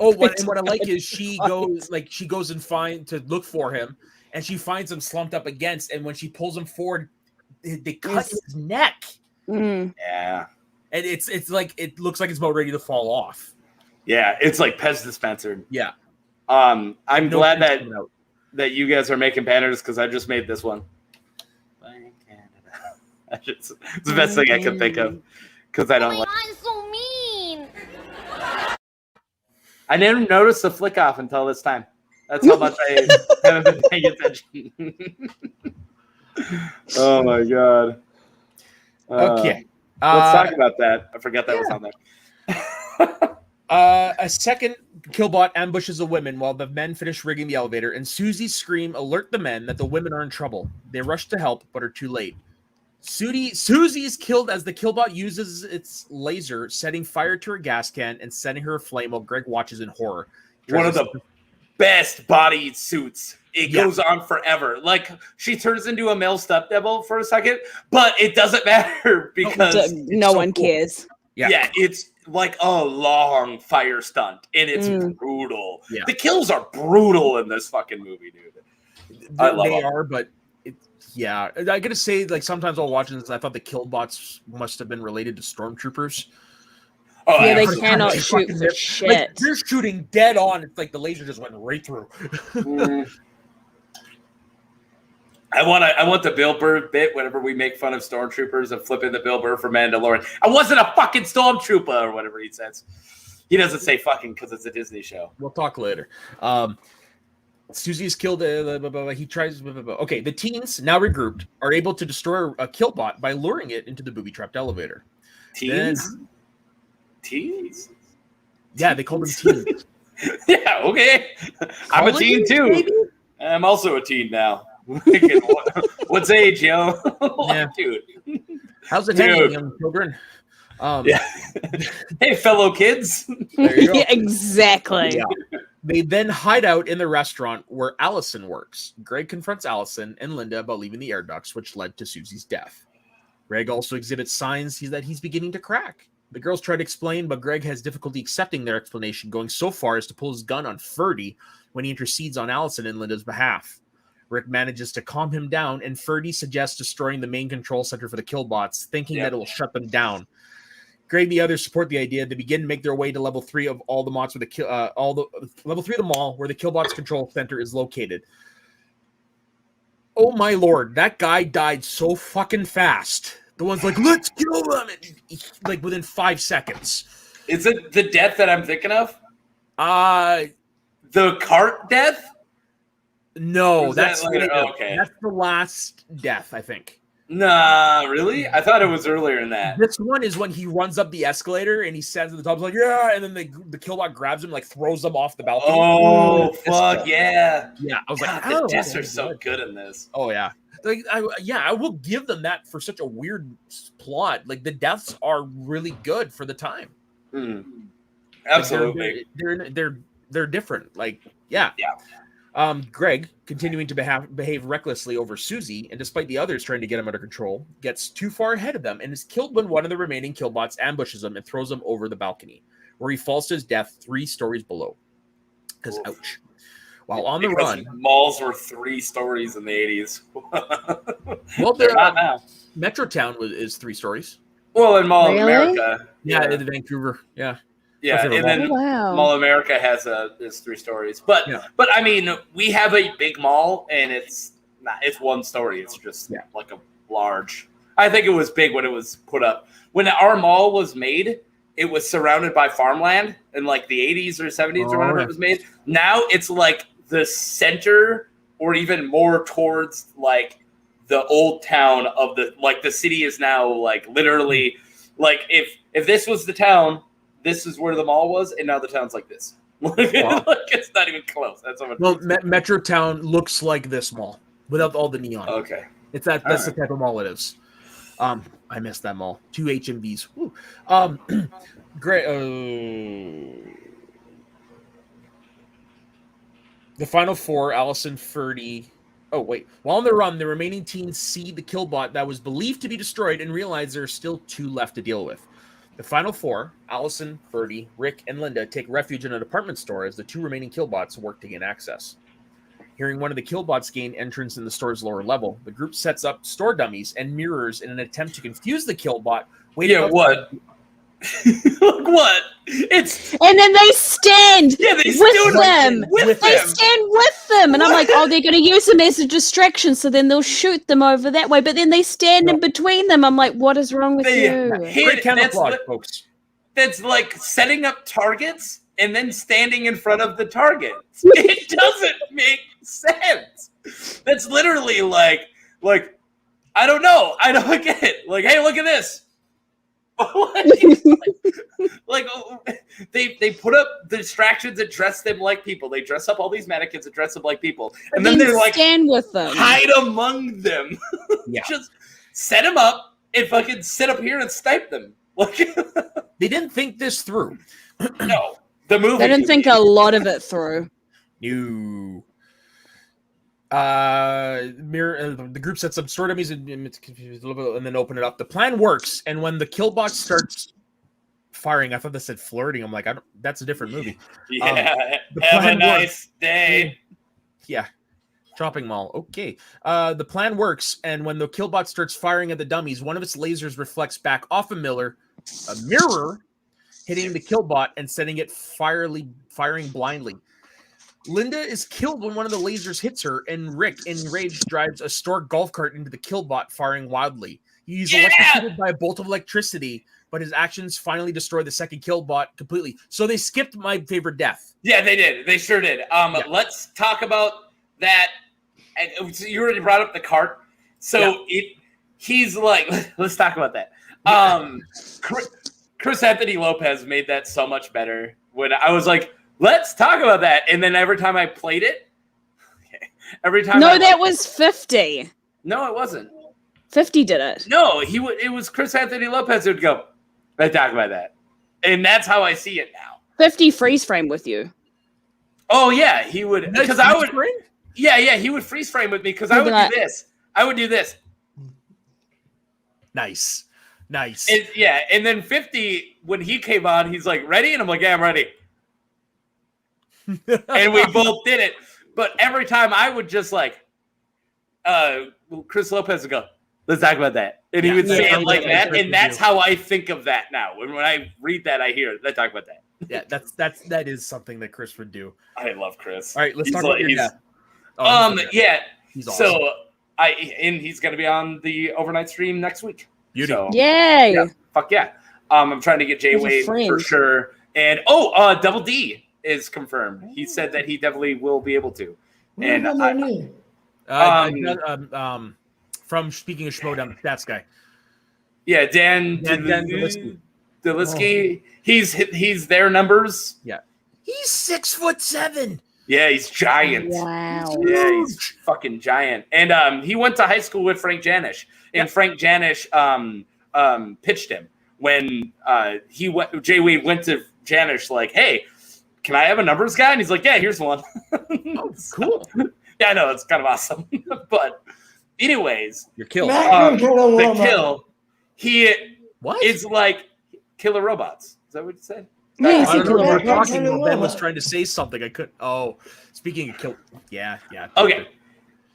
Oh, what I like is she goes to look for him, and she finds him slumped up against, and when she pulls him forward, they cut his neck. Mm. Yeah, and it's like it looks like it's about ready to fall off. Yeah, it's like Pez dispenser. Yeah. I'm glad that you guys are making banners because I just made this one. It's the best thing I could think of because I don't like. God, so mean. I never noticed the flick off until this time. That's how much I haven't been paying attention. Oh my god. Okay. Let's talk about that. I forgot that was on there. A second killbot ambushes the women while the men finish rigging the elevator, and Susie's scream alert the men that the women are in trouble. They rush to help, but are too late. Susie is killed as the killbot uses its laser, setting fire to her gas can and setting her aflame while Greg watches in horror. One of the best body suits. It goes on forever. Like, she turns into a male step devil for a second, but it doesn't matter because no one cares. Yeah, it's like a long fire stunt, and it's brutal. Yeah. The kills are brutal in this fucking movie, dude. I love them. But yeah, I gotta say, like, sometimes while watching this, I thought the killbots must have been related to stormtroopers. Oh, yeah, they cannot shoot for shit. Like, they're shooting dead on. It's like the laser just went right through. I want the Bill Burr bit whenever we make fun of stormtroopers and flipping the Bill Burr for Mandalorian. I wasn't a fucking stormtrooper or whatever he says. He doesn't say fucking because it's a Disney show. We'll talk later. Susie's killed. He tries. Okay, the teens, now regrouped, are able to destroy a killbot by luring it into the booby-trapped elevator. Teens? Yeah, they call them teens. Yeah, okay. I'm a teen too. Maybe? I'm also a teen now. What's age, yo? Yeah. Dude. How's it hanging, young children? Hey, fellow kids. There you go. Yeah, exactly. Yeah. They then hide out in the restaurant where Allison works. Greg confronts Allison and Linda about leaving the air ducts, which led to Susie's death. Greg also exhibits signs that he's beginning to crack. The girls try to explain, but Greg has difficulty accepting their explanation, going so far as to pull his gun on Ferdy when he intercedes on Allison and Linda's behalf. Rick manages to calm him down, and Ferdy suggests destroying the main control center for the killbots, thinking that it will shut them down. Greg and the others support the idea. They begin to make their way to level 3 of all the mods with level 3 of the mall where the killbots control center is located. Oh my lord, that guy died so fucking fast. The one's like, let's kill them, like within 5 seconds. Is it the death that I'm thinking of? The cart death? No, that's okay. That's the last death, I think. Nah, really? I thought it was earlier than that. This one is when he runs up the escalator and he stands at the top, like, yeah, and then the killbot grabs him, like throws him off the balcony. Oh, fuck, yeah. Yeah, I was like, the deaths are so good in this. Oh, yeah. Like, I will give them that for such a weird plot. Like, the deaths are really good for the time. Absolutely. Like, they're different. Like, yeah. Greg, continuing to behave recklessly over Susie, and despite the others trying to get him under control, gets too far ahead of them and is killed when one of the remaining killbots ambushes him and throws him over the balcony, where he falls to his death 3 stories below. Because, ouch. While on the run... malls were 3 stories in the 80s. Well, they're not now. Metrotown is 3 stories. Well, in Mall Really? of America. Yeah, in Vancouver. Yeah. Yeah, favorite and mall. then Oh, wow. Mall of America has 3 stories. But I mean, we have a big mall, and it's 1 story. It's just like a large. I think it was big when it was put up. When our mall was made, it was surrounded by farmland in like the 80s or 70s or whenever it was made. Now it's like the center, or even more towards like the old town of the city is now like literally like if this was the town, this is where the mall was, and now the town's like this. Like it's not even close. That's how much. Well, Metro Town looks like this mall without all the neon. Okay, that's the type of mall it is. I missed that mall. 2 HMVs. Woo. Great. The final 4, Allison, Ferdy. Oh, wait. While on the run, the remaining teens see the killbot that was believed to be destroyed and realize there are still 2 left to deal with. The final 4, Allison, Ferdy, Rick, and Linda, take refuge in a department store as the 2 remaining killbots work to gain access. Hearing one of the killbots gain entrance in the store's lower level, the group sets up store dummies and mirrors in an attempt to confuse the killbot. What? What? And then they stand with them. They stand with them. And I'm like, oh, they're going to use them as a distraction, so then they'll shoot them over that way. But then they stand in between them. I'm like, what is wrong with you? Great camouflage, folks. That's like setting up targets and then standing in front of the targets. It doesn't make sense. That's literally like I don't know. I don't get it. Like, hey, look at this. Like they put up the distractions and dress them like people. They dress up all these mannequins and dress them like people, and then they're like stand with them, hide among them. Just set them up and fucking sit up here and snipe them. Like they didn't think this through. No, the movie. They didn't think a lot of it through. No. The group sets up store dummies and then open it up. The plan works, and when the killbot starts firing, I thought they said flirting. I'm like, that's a different movie. Yeah, have a nice day. Yeah, shopping mall. Okay. The plan works, and when the killbot starts firing at the dummies, one of its lasers reflects back off a mirror, hitting the killbot and setting it firing blindly. Linda is killed when one of the lasers hits her, and Rick, enraged, drives a store golf cart into the killbot, firing wildly. He's electrocuted by a bolt of electricity, but his actions finally destroy the second killbot completely. So they skipped my favorite death. Yeah, they did. They sure did. Let's talk about that. You already brought up the cart. So he's like, let's talk about that. Chris Anthony Lopez made that so much better when I was like, let's talk about that. And then every time I played it, that was 50. No, it wasn't. 50 did it. No, it was Chris Anthony Lopez who would go, let's talk about that. And that's how I see it now. 50 freeze frame with you. Oh, yeah, he would. Because I would. Yeah, he would freeze frame with me because I would do this. I would do this. Nice. And then 50, when he came on, he's like, ready? And I'm like, yeah, I'm ready. And we both did it. But every time I would just like, Chris Lopez would go, let's talk about that. And he would say it like that. And that's how I think of that now. When I read that, I hear, let's talk about that. Yeah, that is something that Chris would do. I love Chris. All right, let's talk about your death. Yeah. He's awesome. So he's going to be on the overnight stream next week. Beauty. So, yay! Yeah, fuck yeah. I'm trying to get J-Wade for sure. And Double D is confirmed. He said that he definitely will be able to. And from speaking of Schmodown, the stats guy. Yeah, Dan Delisky. He's their numbers. Yeah. He's 6'7". Yeah, he's giant. Wow. Yeah, he's fucking giant. And he went to high school with Frank Janisch. And Frank Janisch pitched him when Jay-Wade went to Janisch like, hey, can I have a numbers guy? And he's like, yeah, here's one. Oh, cool. Yeah, I know, it's kind of awesome. But anyways, your kill. The kill, what? It's like killer robots. Is that what you said? Yeah, I don't know. We're talking. Ben was trying to say something. I couldn't. Oh, speaking of kill. Yeah. Okay.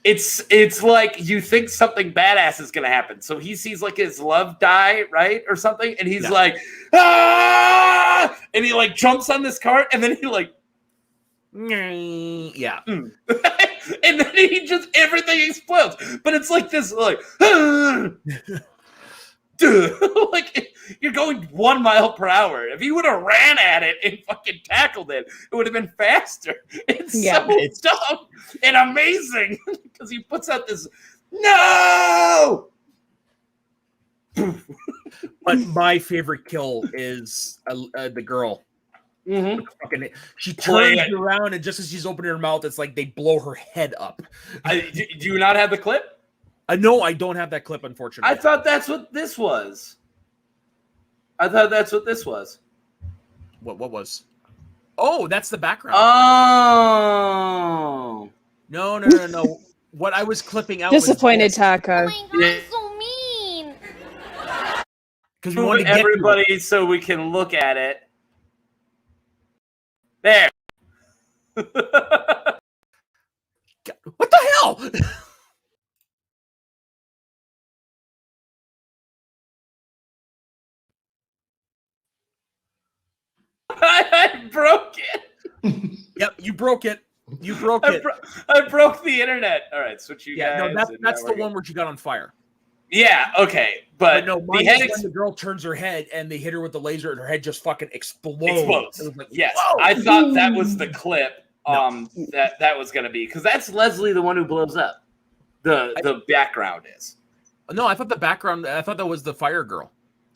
it's like you think something badass is gonna happen. So he sees like his love die, right, or something, and he's like, ah, and he like jumps on this cart, and then he like, yeah, and then he just everything explodes. But it's like this, like, dude, like you're going 1 mile per hour. If you would have ran at it and fucking tackled it, it would have been faster. It's so dumb and amazing because he puts out this no. But my favorite kill is the girl. Mm-hmm. She turns around, and just as she's opening her mouth, it's like they blow her head up. Do you not have the clip? No, I don't have that clip, unfortunately. I thought that's what this was. What was? Oh, that's the background. Oh. No. What I was clipping out. Disappointed Taco. Oh my god, so mean. Because we wanted to get everybody so we can look at it. There. What the hell? I broke it. Yep, you broke it. You broke it. I broke the internet. All right, switch you guys. No, that's the one where she got on fire. Yeah, okay. But no, the head the girl turns her head and they hit her with the laser and her head just fucking explodes. It was like, yes, whoa. I thought that was the clip that was going to be, because that's Leslie, the one who blows up. The background is. No, I thought that was the fire girl.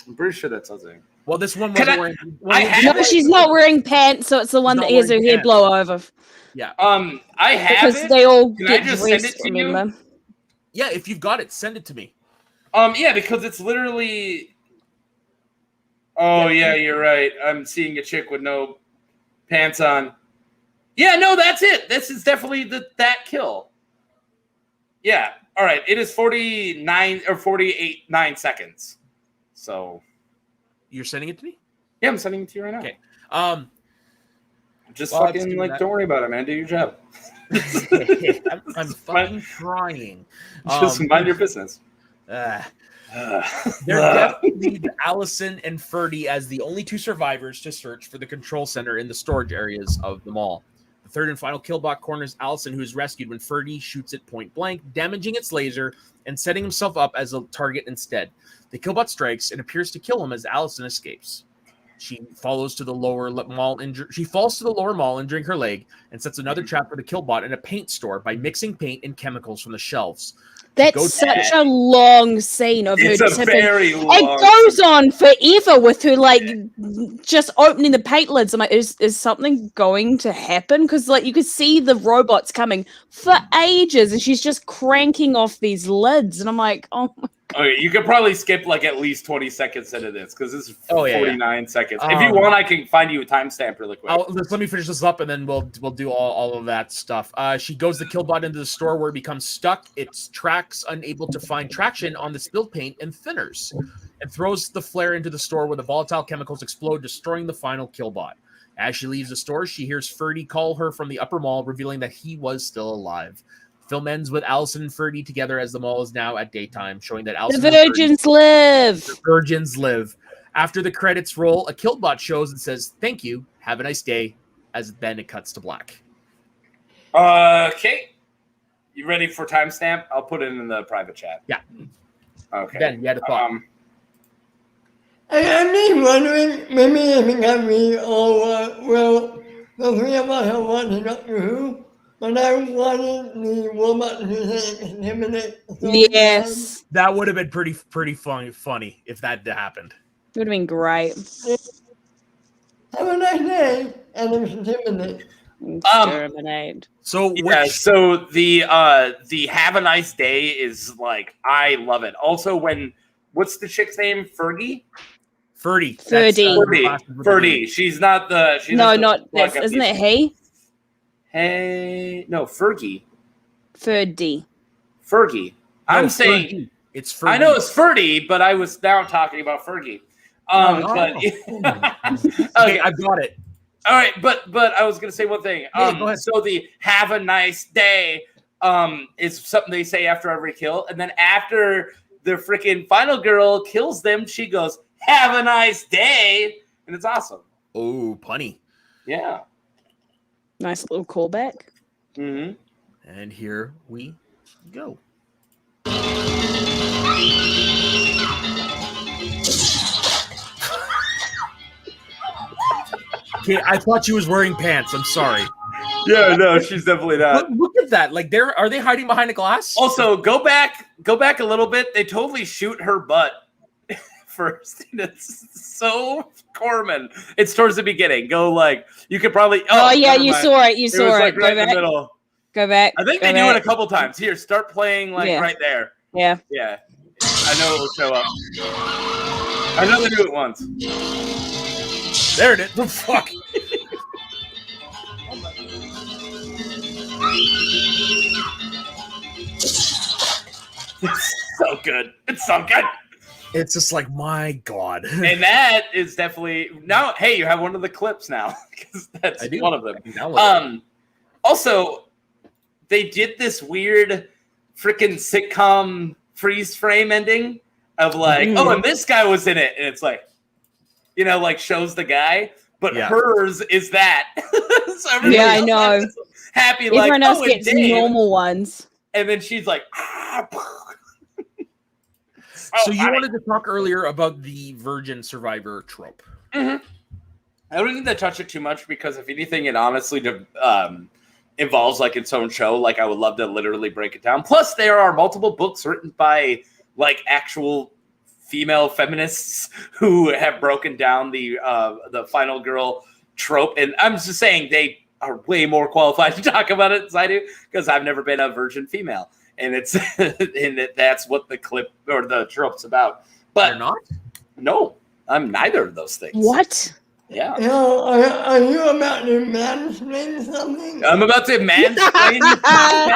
I'm pretty sure that's Leslie. Well, this one wasn't wearing. No, she's not wearing pants, so it's the one that has her head blow over. Yeah. I have because it. they all Can get I just send dressed, it to you? remember? Yeah, if you've got it, send it to me. Yeah, because it's literally. Oh yeah, you're right. I'm seeing a chick with no pants on. Yeah, no, that's it. This is definitely that kill. Yeah. All right. It is 49 or 9 seconds. So. You're sending it to me? Yeah, I'm sending it to you right now. Okay. Just fucking don't worry about it, man. Do your job. I'm fucking trying. Just mind your business. Their death leaves Allison and Ferdy as the only two survivors to search for the control center in the storage areas of the mall. The third and final killbot corners Allison, who is rescued when Ferdy shoots it point blank, damaging its laser and setting himself up as a target instead. The killbot strikes and appears to kill him as Allison escapes. She falls to the lower mall, injuring her leg, and sets another trap for the killbot in a paint store by mixing paint and chemicals from the shelves. That's such a long scene of her tipping. Very long. It goes on forever with her like just opening the paint lids. I'm like, is something going to happen? Because like you could see the robots coming for ages, and she's just cranking off these lids, and I'm like, oh my. Okay, you could probably skip like at least 20 seconds into this because this is 49 seconds. If you want, I can find you a timestamp really quick. Let me finish this up and then we'll do all of that stuff. She goes the killbot into the store where it becomes stuck. Its tracks unable to find traction on the spilled paint and thinners, and throws the flare into the store where the volatile chemicals explode, destroying the final killbot. As she leaves the store, she hears Ferdy call her from the upper mall, revealing that he was still alive. Film ends with Allison and Ferdy together as the mall is now at daytime, showing that Allison The virgins live. The virgins live. After the credits roll, a killbot shows and says, "Thank you, have a nice day," as then it cuts to black. Okay. You ready for timestamp? I'll put it in the private chat. Yeah. Okay. Ben, you had a thought. I'm just wondering, maybe if it got me well, the three of us are watching Doctor Who. But I wanted the robot to intimidate. Yes. That would have been pretty funny if that happened. It would have been great. Have a nice day, and intimidate. Exterminate. So so the have a nice day is like, I love it. Also, what's the chick's name? Ferdy. Ferdy. She's not the. Isn't it he? Hey, no, Fergie. Ferdy. I'm saying it's Fergie. I know it's Ferdy, but I was now talking about Fergie. Okay, I've got it. All right, but I was gonna say one thing. Go ahead. So the have a nice day. is something they say after every kill. And then after the freaking final girl kills them, she goes, "Have a nice day." And it's awesome. Oh, punny. Yeah. Nice little callback. Mm-hmm. And here we go. Okay, I thought she was wearing pants. I'm sorry. Yeah, no, she's definitely not. Look at that. Like, are they hiding behind a glass? Also, go back a little bit. They totally shoot her butt first. It's so Corman. It's towards the beginning. Go like you could probably. Oh yeah, never you mind. saw it. You saw was it. like Go right in back. the middle. Go back. I think go they do back. it a couple times. Here, start playing like Yeah. right there. Yeah. Yeah, I know it will show up. I know they do it once. There it is. The fuck. It's so good. It's so good. It's just like, my God. And that is definitely now. Hey, you have one of the clips now because that's I do. one of them. I can download it. Also, they did this weird freaking sitcom freeze frame ending of like, oh, and this guy was in it, and it's like, like shows the guy, but hers is that. So everybody I else know. is happy, Everyone like, else oh, gets and Dave. normal ones. And then she's like, So you wanted to talk earlier about the virgin survivor trope. Mm-hmm. I don't need to touch it too much because if anything, it honestly involves like its own show. Like I would love to literally break it down. Plus, there are multiple books written by like actual female feminists who have broken down the final girl trope. And I'm just saying they are way more qualified to talk about it as I do because I've never been a virgin female. And it's and that's what the clip or the trope's about. But You're not? No, I'm neither of those things. What? Yeah. Are you about to mansplain something? I'm about to mansplain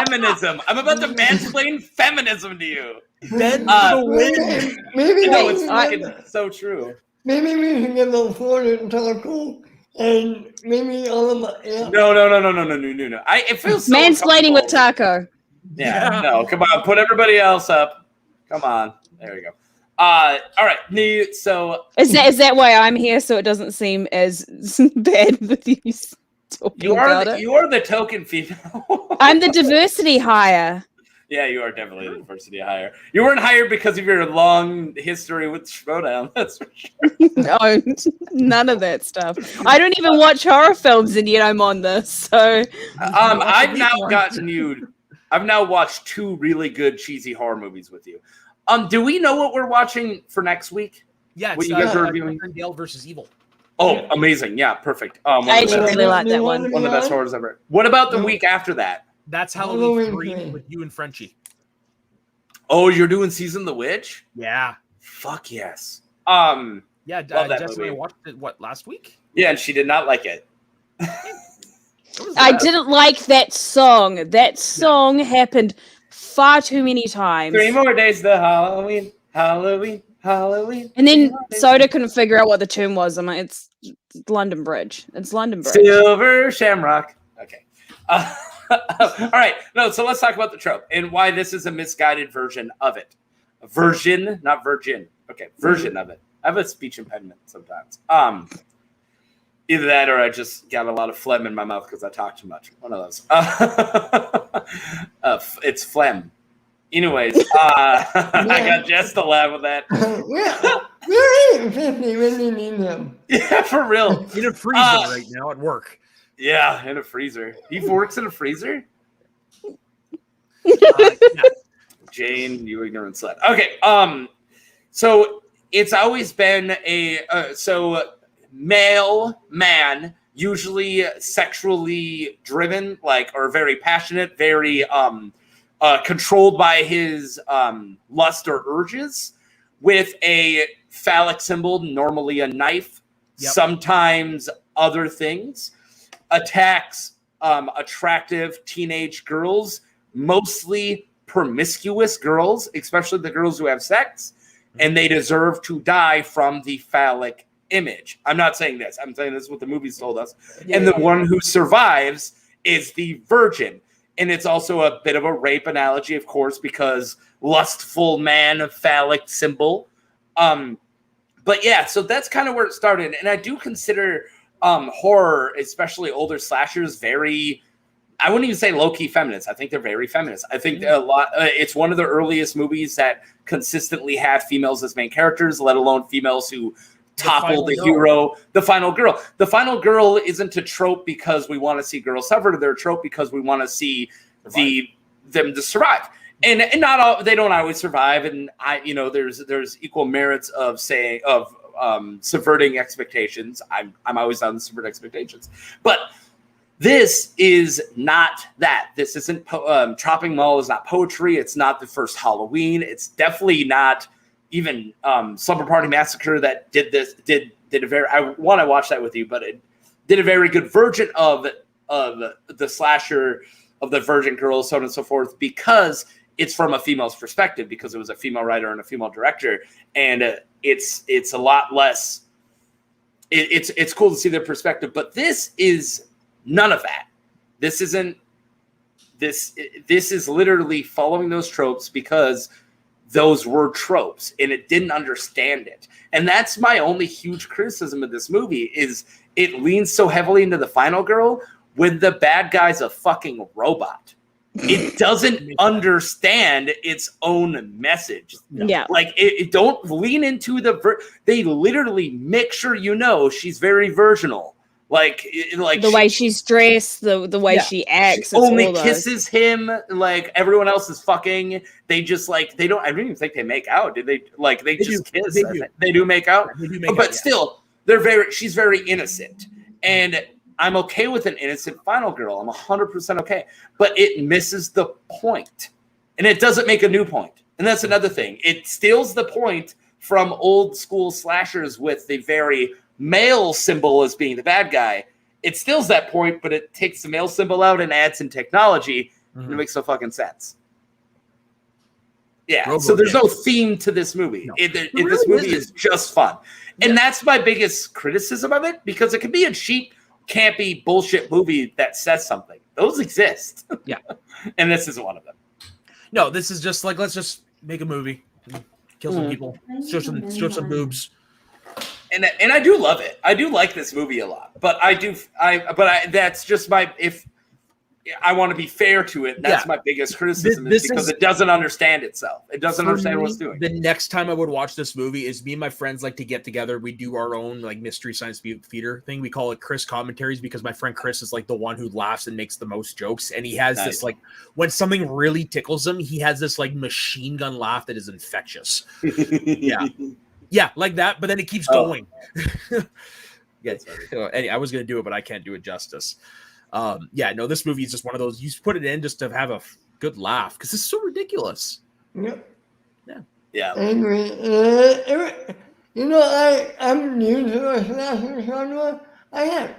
feminism. I'm about to mansplain feminism to you. Ben the win. Maybe No, it's fucking so true. Maybe we should get the Florida taco and maybe all of my No. It feels so Mansplaining with uncomfortable. Taco. Yeah, no, come on, put everybody else up. Come on, there you go. All right, so Is that why I'm here? So it doesn't seem as bad with you talking about it. you are the token female. I'm the diversity hire. Yeah, you are definitely the diversity hire. You weren't hired because of your long history with Schmodown. That's for sure. No, none of that stuff. I don't even watch horror films, and yet I'm on this. So, I've now watched 2 really good cheesy horror movies with you. Do we know what we're watching for next week? Yeah, What it's you guys are reviewing? Dale versus Evil. Oh, amazing! Yeah, perfect. I actually really like that one. One of the best horrors ever. What about the week after that? That's Halloween 3 with you and Frenchie. Oh, you're doing Season of the Witch? Yeah. Fuck yes. Yeah, love that Jess and I movie. watched it, last week? Yeah, and she did not like it. I didn't like that song. That song happened far too many times. 3 more days to Halloween. And then Soda couldn't figure out what the tune was. I'm like, it's London Bridge. It's London Bridge. Silver Shamrock. Okay. All right. No, so let's talk about the trope and why this is a misguided version of it. A version, not virgin. Okay, version of it. I have a speech impediment sometimes. Either that or I just got a lot of phlegm in my mouth because I talk too much. One of those. It's phlegm. Anyways, I got Jess to laugh with that. We're eating 50 when you need them. Yeah, for real. In a freezer right now at work. Yeah, in a freezer. He works in a freezer? Yeah. Jane, you ignorant slut. Okay, so it's always been a male man, usually sexually driven, or very passionate, very controlled by his lust or urges, with a phallic symbol, normally a knife, sometimes other things, attacks attractive teenage girls, mostly promiscuous girls, especially the girls who have sex, and they deserve to die from the phallic image. I'm not saying this. I'm saying this is what the movies told us. And the one who survives is the virgin. And it's also a bit of a rape analogy, of course, because lustful man, phallic symbol. But yeah, so that's kind of where it started. And I do consider horror, especially older slashers, very, I wouldn't even say low-key feminist. I think they're very feminist. I think a lot. It's one of the earliest movies that consistently had females as main characters, let alone females who topple the hero, the final girl. The final girl isn't a trope because we want to see girls suffer. They're a trope because we want to see them to survive. And not all, they don't always survive. And there's equal merits of subverting expectations. I'm always on subvert expectations, but this is not that. This isn't Chopping Mall is not poetry. It's not the first Halloween. It's definitely not even Slumber Party Massacre that did a very. I want to watch that with you, but it did a very good version of the slasher of the virgin girls, so on and so forth, because it's from a female's perspective, because it was a female writer and a female director, and it's a lot less. It's cool to see their perspective, but this is none of that. This isn't. This is literally following those tropes because those were tropes, and it didn't understand it. And that's my only huge criticism of this movie is it leans so heavily into the final girl when the bad guy's a fucking robot. It doesn't understand its own message. Yeah. Like, it don't lean into they literally make sure she's very virginal. Like the way she's dressed, the way she acts. She only kisses him. Like everyone else is fucking. They just they don't. I don't even think they make out. Did they? Like they just kiss. They do make out. But still, she's very innocent, and I'm okay with an innocent final girl. I'm 100% okay. But it misses the point, and it doesn't make a new point. And that's another thing. It steals the point from old school slashers with the very male symbol as being the bad guy. It steals that point, but it takes the male symbol out and adds in technology, and it makes no fucking sense. Yeah, so there's no theme to this movie. No. This movie is just fun. And that's my biggest criticism of it, because it can be a cheap, campy bullshit movie that says something. Those exist. Yeah. And this isn't one of them. No, this is just let's just make a movie. Kill some people. Show some boobs. And I do love it. I do like this movie a lot. But that's just if I want to be fair to it. That's my biggest criticism because it doesn't understand itself. It doesn't understand what it's doing. The next time I would watch this movie is me and my friends like to get together. We do our own mystery science theater thing. We call it Chris Commentaries because my friend Chris is the one who laughs and makes the most jokes. And he has this when something really tickles him, he has this machine gun laugh that is infectious. Yeah. Yeah, like that, but then it keeps going. I was going to do it, but I can't do it justice. This movie is just one of those, you put it in just to have a good laugh, because it's so ridiculous. Yep. Yeah. Angry. I'm new to the slasher genre. I had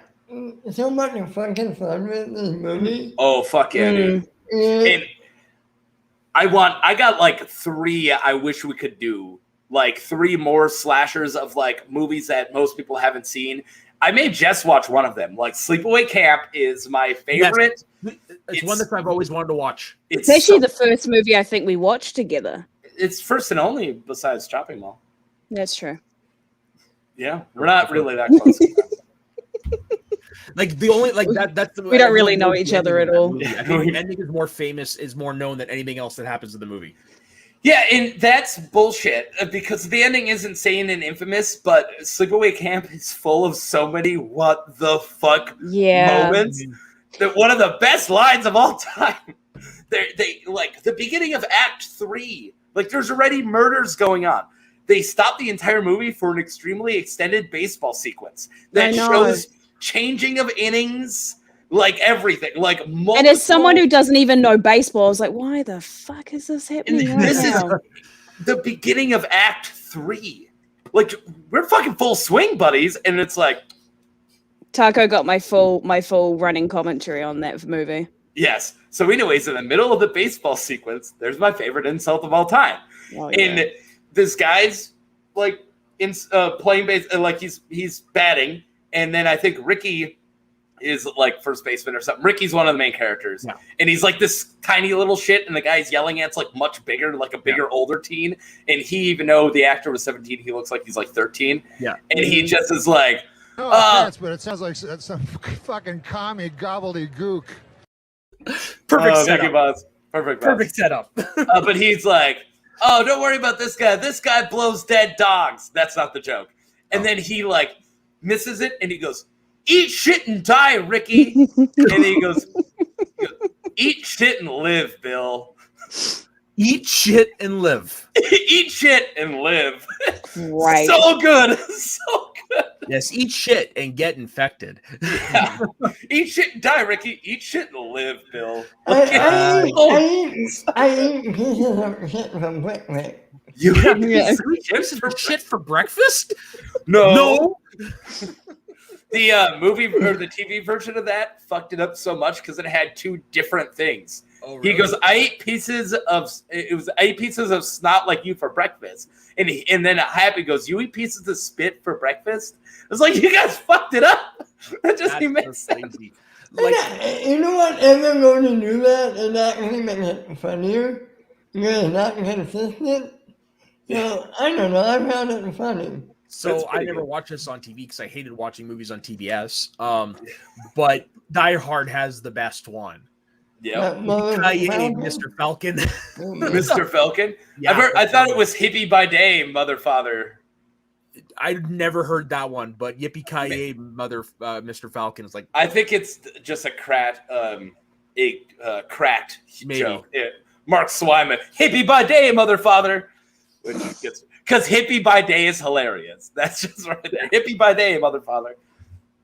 so much fucking fun with this movie. Oh, fuck yeah, dude. And I got 3 I wish we could do. 3 more slashers of movies that most people haven't seen. I made Jess watch one of them. Sleepaway Camp is my favorite. Yes. It's one that I've always wanted to watch. It's actually the first movie I think we watched together. It's first and only besides Chopping Mall. That's true. Yeah, we're not really that close. We don't really know each other at all. I think the ending is more famous, is more known than anything else that happens in the movie. Yeah, and that's bullshit because the ending is insane and infamous, but Sleepaway Camp is full of so many what the fuck moments. That one of the best lines of all time. They the beginning of Act 3. There's already murders going on. They stop the entire movie for an extremely extended baseball sequence that shows changing of innings. Everything, multiple... And as someone who doesn't even know baseball, I was like, why the fuck is this happening right this now? Is the beginning of Act 3. We're fucking full swing, buddies, and it's Taco got my full running commentary on that movie. Yes. So anyways, in the middle of the baseball sequence, there's my favorite insult of all time. Oh, yeah. And this guy's playing base, he's batting, and then I think Ricky is like first baseman or something. Ricky's one of the main characters, Yeah. and he's like this tiny little shit, and the guy's yelling at's like much bigger, like a bigger older teen. And he, even though the actor was 17, he looks like he's like 13. Yeah, and he just is like, No offense, but it sounds like some fucking commie gobbledygook. perfect thank setup. you, Buzz. Perfect setup. But he's like, oh, don't worry about this guy. This guy blows dead dogs. That's not the joke. And then he like misses it, and he goes, eat shit and die, Ricky. And he goes, eat shit and live, Bill. Eat shit and live. Eat shit and live. Right. So good. So good. Yes, eat shit and get infected. Yeah. Eat shit and die, Ricky. Eat shit and live, Bill. I eat pieces of shit from Quick. You Yeah. chips for Shit for breakfast? No. The movie or the TV version of that fucked it up so much because it had two different things. Oh, He goes, I ate pieces of snot like you for breakfast. And then Happy goes, you eat pieces of spit for breakfast? It's like, you guys fucked it up. That just That's makes so sense. crazy. Like, Like, you know what? If I'm going to do that, it actually makes it funnier. Because it's not consistent. So, I don't know. I found it funny. so That's I pretty never good. watched this on TV because I hated watching movies on TBS. But Die Hard has the best one. Yeah. Mr. Falcon. Mr. Falcon. Yeah, I thought it was hippie by day, mother father. I've never heard that one, but Yippee Ki Mother Mr. Falcon is like, I think it's just a cracked Maybe. joke. Yeah. Mark Swyman, hippie by day, mother father. Which gets because hippie by day is hilarious. That's just right there. Hippie by day, mother father.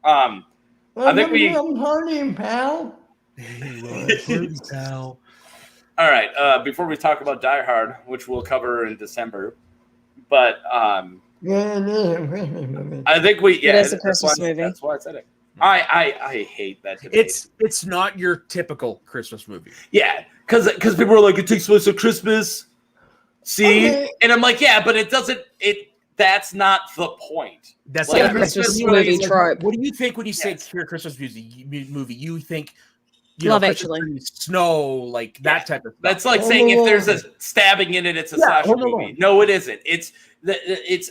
I think we. Party, pal. All All right. Before we talk about Die Hard, which we'll cover in December, but Yeah, it is a Christmas movie. I think we. Yeah, is a that's Christmas why- movie. That's why I said it. I hate that debate. It's not your typical Christmas movie. Yeah, because people are like, it takes place at Christmas. See, Okay. and I'm like, yeah, but it doesn't. That's not the point. That's Like, like Christmas you movie like, trope. What do you think when you say Yes. hear Christmas movie? You think Love Christmas Actually. movie, snow, like that type of stuff. That's like saying if there's a stabbing in it, it's a Yeah, slasher Home movie. Alone. No, it isn't. It's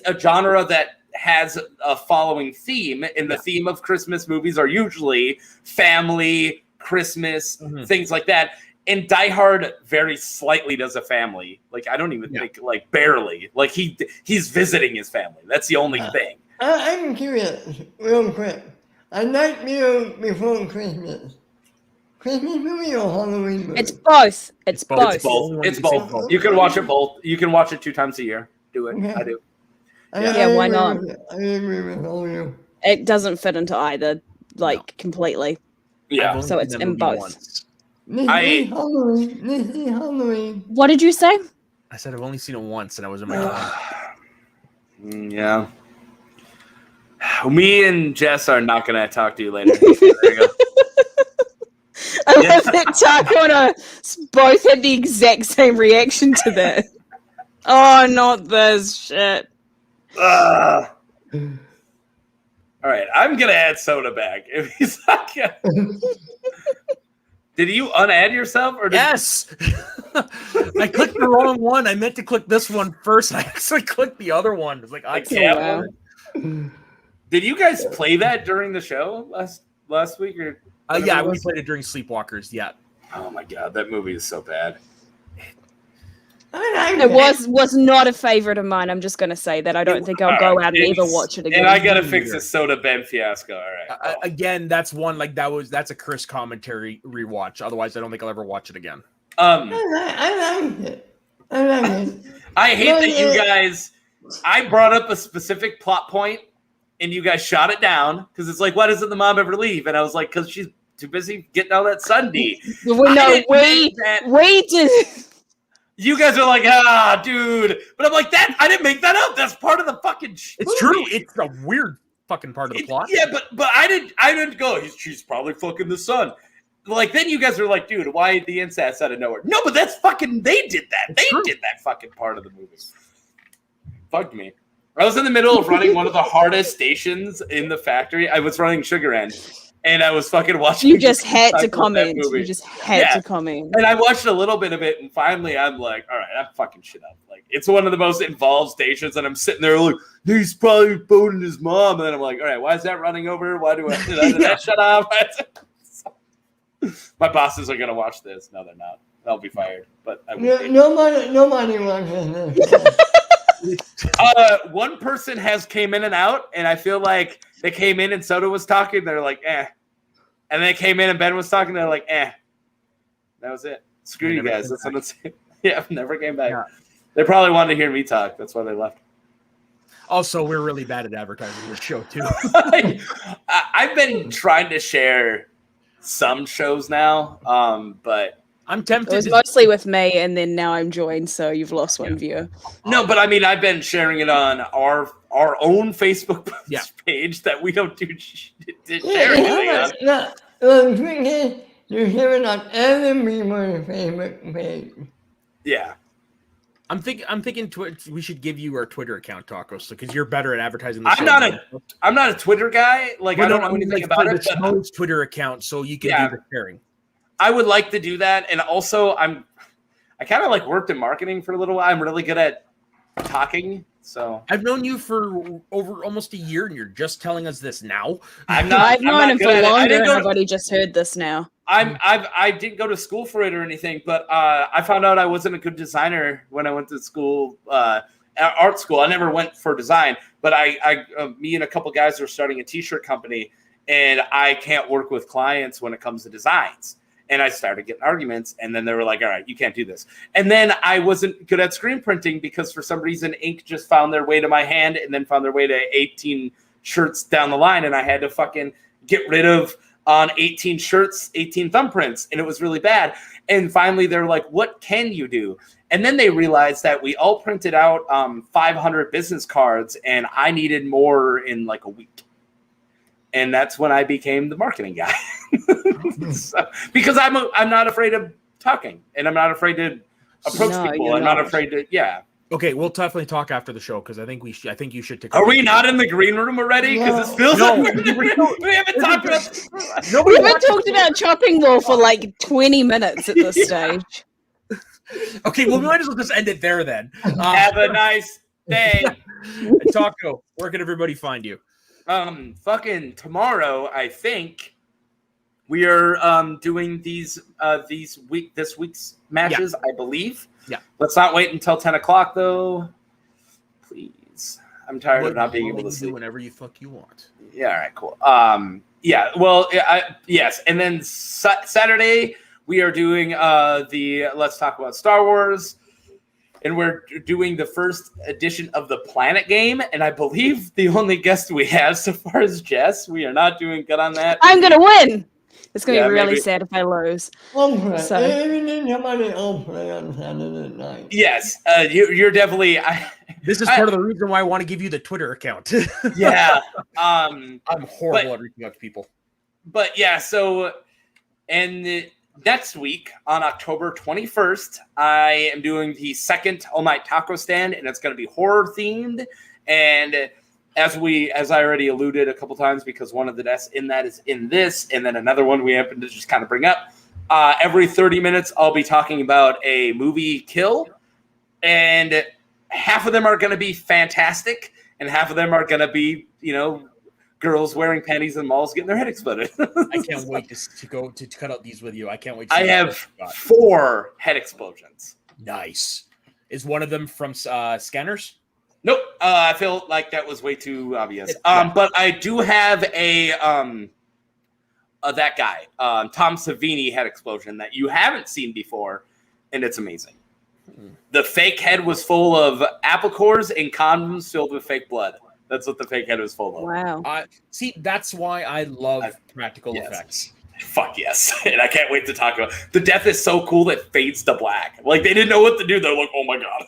a genre that has a following theme, and the theme of Christmas movies are usually family, Christmas, Mhm. things like that. And Die Hard very slightly does a family. Like I don't even think like barely. Like he's visiting his family. That's the only thing. I'm curious, real quick. A Nightmare Before Christmas. Christmas movie or Halloween movie? It's both. It's both. both. It's both. Only It's one you both. can say both. You can watch it both. You can watch it 2 times a year. Do it. Okay. I do. Yeah, why not? I agree with all you. It doesn't fit into either, like, completely. Yeah. I've only So seen it's that in movie both. once. This is Halloween. This is Halloween. What did you say? I said I've only seen it once, and I was in my car. Yeah. Me and Jess are not going to talk to you later. There you go. I love that Taco and I both had the exact same reaction to that. Oh, not this shit. All right, I'm gonna add Soda back. If he's not gonna... Did you unadd yourself or did Yes, I clicked the wrong one. I meant to click this one first. I actually clicked the other one. It's like I Like, can't. wow. Did you guys play that during the show last week or? Yeah, we played it during Sleepwalkers. Yeah, Oh my god, that movie is so bad. I like It was not a favorite of mine. I'm just going to say that. I don't think I'll go out and ever watch it again. And I gotta fix the Soda Ben fiasco. All right. again, that's one like that's a Chris commentary rewatch. Otherwise, I don't think I'll ever watch it again. I like it. I like it. I hate that you guys. I brought up a specific plot point, and you guys shot it down because it's like, why doesn't the mom ever leave? And I was like, because she's too busy getting all that Sunday. Well, no, we did. You guys are like, dude. But I'm like, that I didn't make that up. That's part of the fucking. It's movie. true. It's a weird fucking part of the plot. Yeah, but I didn't go. She's probably fucking the son. Like then you guys are like, dude, why the incest out of nowhere? No, but that's fucking. They did that. It's true. Did that fucking part of the movie. Fucked me. I was in the middle of running one of the hardest stations in the factory. I was running Sugar End, and I was fucking watching. You just had to that comment. movie. You just had to comment. And I watched a little bit of it, and finally I'm like, all right, I'm fucking shit up. Like, it's one of the most involved stations, and I'm sitting there like, he's probably boning his mom, and then I'm like, all right, why is that running over? Why did that shut off? My bosses are gonna watch this. No, they're not. I'll be fired. But I will. Nobody watches this. One person has came in and out, and I feel like they came in and Soda was talking. They're like, eh. And they came in and Ben was talking. They're like, eh. That was it. Screw you guys. That's what I'm saying. Yeah, never came back. Yeah. They probably wanted to hear me talk. That's why they left. Also, we're really bad at advertising this show, too. I've been trying to share some shows now, but I'm tempted. It was mostly with me, and then now I'm joined, so you've lost one viewer. No, but I mean, I've been sharing it on our own Facebook page that we don't do share anything on. You share it on every people's Facebook page. Yeah. I'm thinking we should give you our Twitter account, Tacos, because you're better at advertising the I'm show. not a Twitter guy. Like, I don't know anything about it. But Twitter account, so you can do the sharing. I would like to do that, and also I kind of like worked in marketing for a little while. I'm really good at talking, so I've known you for over almost a year, and you're just telling us this now. I've known him for longer, and I've already just heard this now. I didn't go to school for it or anything, but I found out I wasn't a good designer when I went to school, art school. I never went for design, but me and a couple guys are starting a t-shirt company, and I can't work with clients when it comes to designs. And I started getting arguments, and then they were like, all right, you can't do this. And then I wasn't good at screen printing because for some reason ink just found their way to my hand and then found their way to 18 shirts down the line, and I had to fucking get rid of on 18 shirts, 18 thumbprints, and it was really bad. And finally, they're like, what can you do? And then they realized that we all printed out 500 business cards, and I needed more in like a week. And that's when I became the marketing guy. So, because I'm not afraid of talking, and I'm not afraid to approach people. I'm not afraid to, Okay, we'll definitely talk after the show because I think you should take. Are we not in the green room already? Because this feels like we haven't talked about. We haven't talked about chopping wall for like 20 minutes at this stage. Okay, well, we might as well just end it there then. Have a nice day. Taco, where can everybody find you? Fucking tomorrow, I think we are doing this week's matches. I believe. Yeah. Let's not wait until 10 o'clock though, please. I'm tired of not being able to sleep. Whenever you fuck you want. Yeah. All right. Cool. Yeah. Well. Yes. And then Saturday we are doing the Let's Talk About Star Wars. And we're doing the first edition of the Planet game. And I believe the only guest we have so far is Jess. We are not doing good on that. I'm going to win. It's going to be really sad if I lose. Yes. You're definitely... This is part of the reason why I want to give you the Twitter account. Yeah. I'm horrible at reaching out to people. But yeah, so... And... Next week, on October 21st, I am doing the second All Night Taco Stand, and it's going to be horror-themed. And as I already alluded a couple times, because one of the deaths in that is in this, and then another one we happen to just kind of bring up, every 30 minutes, I'll be talking about a movie kill. And half of them are going to be fantastic, and half of them are going to be, girls wearing panties in malls getting their head exploded. I can't wait to go to cut out these with you. I can't wait. I have 4 head explosions. Nice. Is one of them from Scanners? Nope. I feel like that was way too obvious. But I do have a that guy, Tom Savini head explosion that you haven't seen before, and it's amazing. The fake head was full of apple cores and condoms filled with fake blood. That's what the fake head was full of. Wow. See, that's why I love practical effects. Fuck yes. And I can't wait to talk about it. The death is so cool that fades to black. Like, they didn't know what to do. They're like, oh my God.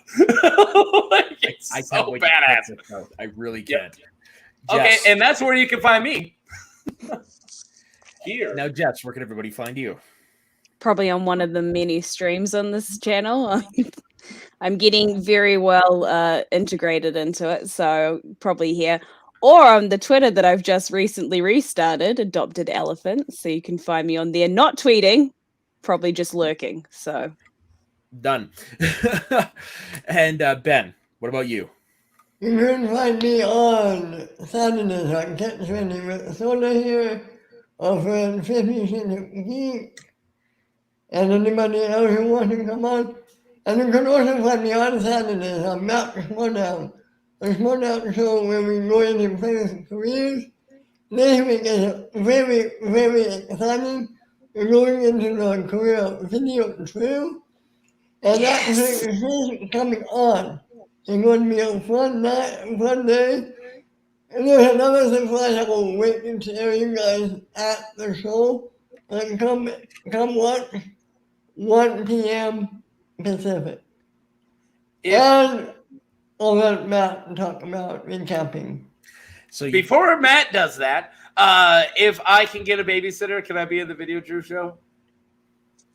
Like, it's I so badass. I really can't. Yep. Okay, and that's where you can find me. Here. Now, Jess, where can everybody find you? Probably on one of the many streams on this channel. I'm getting very well integrated into it, so probably here or on the Twitter that I've just recently restarted, Adopted Elephant. So you can find me on there, not tweeting, probably just lurking. So Done. And Ben, what about you? You can find me on Saturdays on Get Ready with Soda here, over at 50 Cent Geek, and anybody else who wants to come on. And you can also find me on Saturdays on Map Slowdown, a Slowdown show where we go into players' careers. This week is very, very exciting. We're going into the career of Video True, and that is coming on. It's going to be a fun night, fun day. And there's another surprise I will wait to tell you guys at the show. And come watch 1 p.m. Pacific. And I'll let Matt talk about recapping. So Before Matt does that, if I can get a babysitter, can I be in the Video Drew show?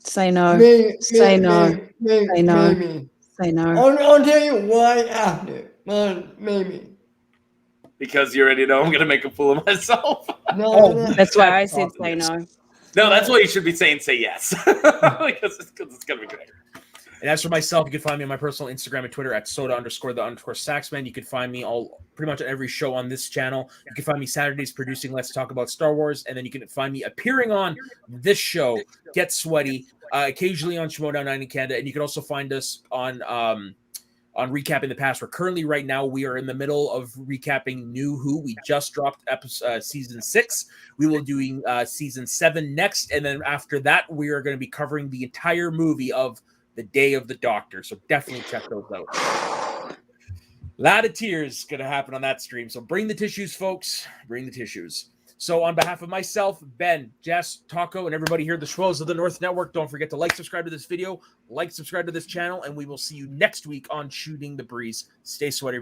say no. Maybe. Say no. I'll tell you why after, but maybe. Because you already know I'm going to make a fool of myself. No, That's why I said say no. No, that's what you should be saying. Say yes. Because it's going to be great. And as for myself, you can find me on my personal Instagram and Twitter at soda_the_saxman. You can find me pretty much on every show on this channel. You can find me Saturdays producing Let's Talk About Star Wars. And then you can find me appearing on this show, Get Sweaty, occasionally on Schmodown 9 in Canada. And you can also find us on Recapping the Past. We're currently, right now, we are in the middle of recapping New Who. We just dropped season 6. We will be doing season 7 next. And then after that, we are going to be covering the entire movie of The Day of the Doctor. So definitely check those out. A lot of tears going to happen on that stream. So bring the tissues, folks. Bring the tissues. So on behalf of myself, Ben, Jess, Taco, and everybody here at the Schwoes of the North Network, don't forget to subscribe to this video, subscribe to this channel, and we will see you next week on Shooting the Breeze. Stay sweaty, everybody.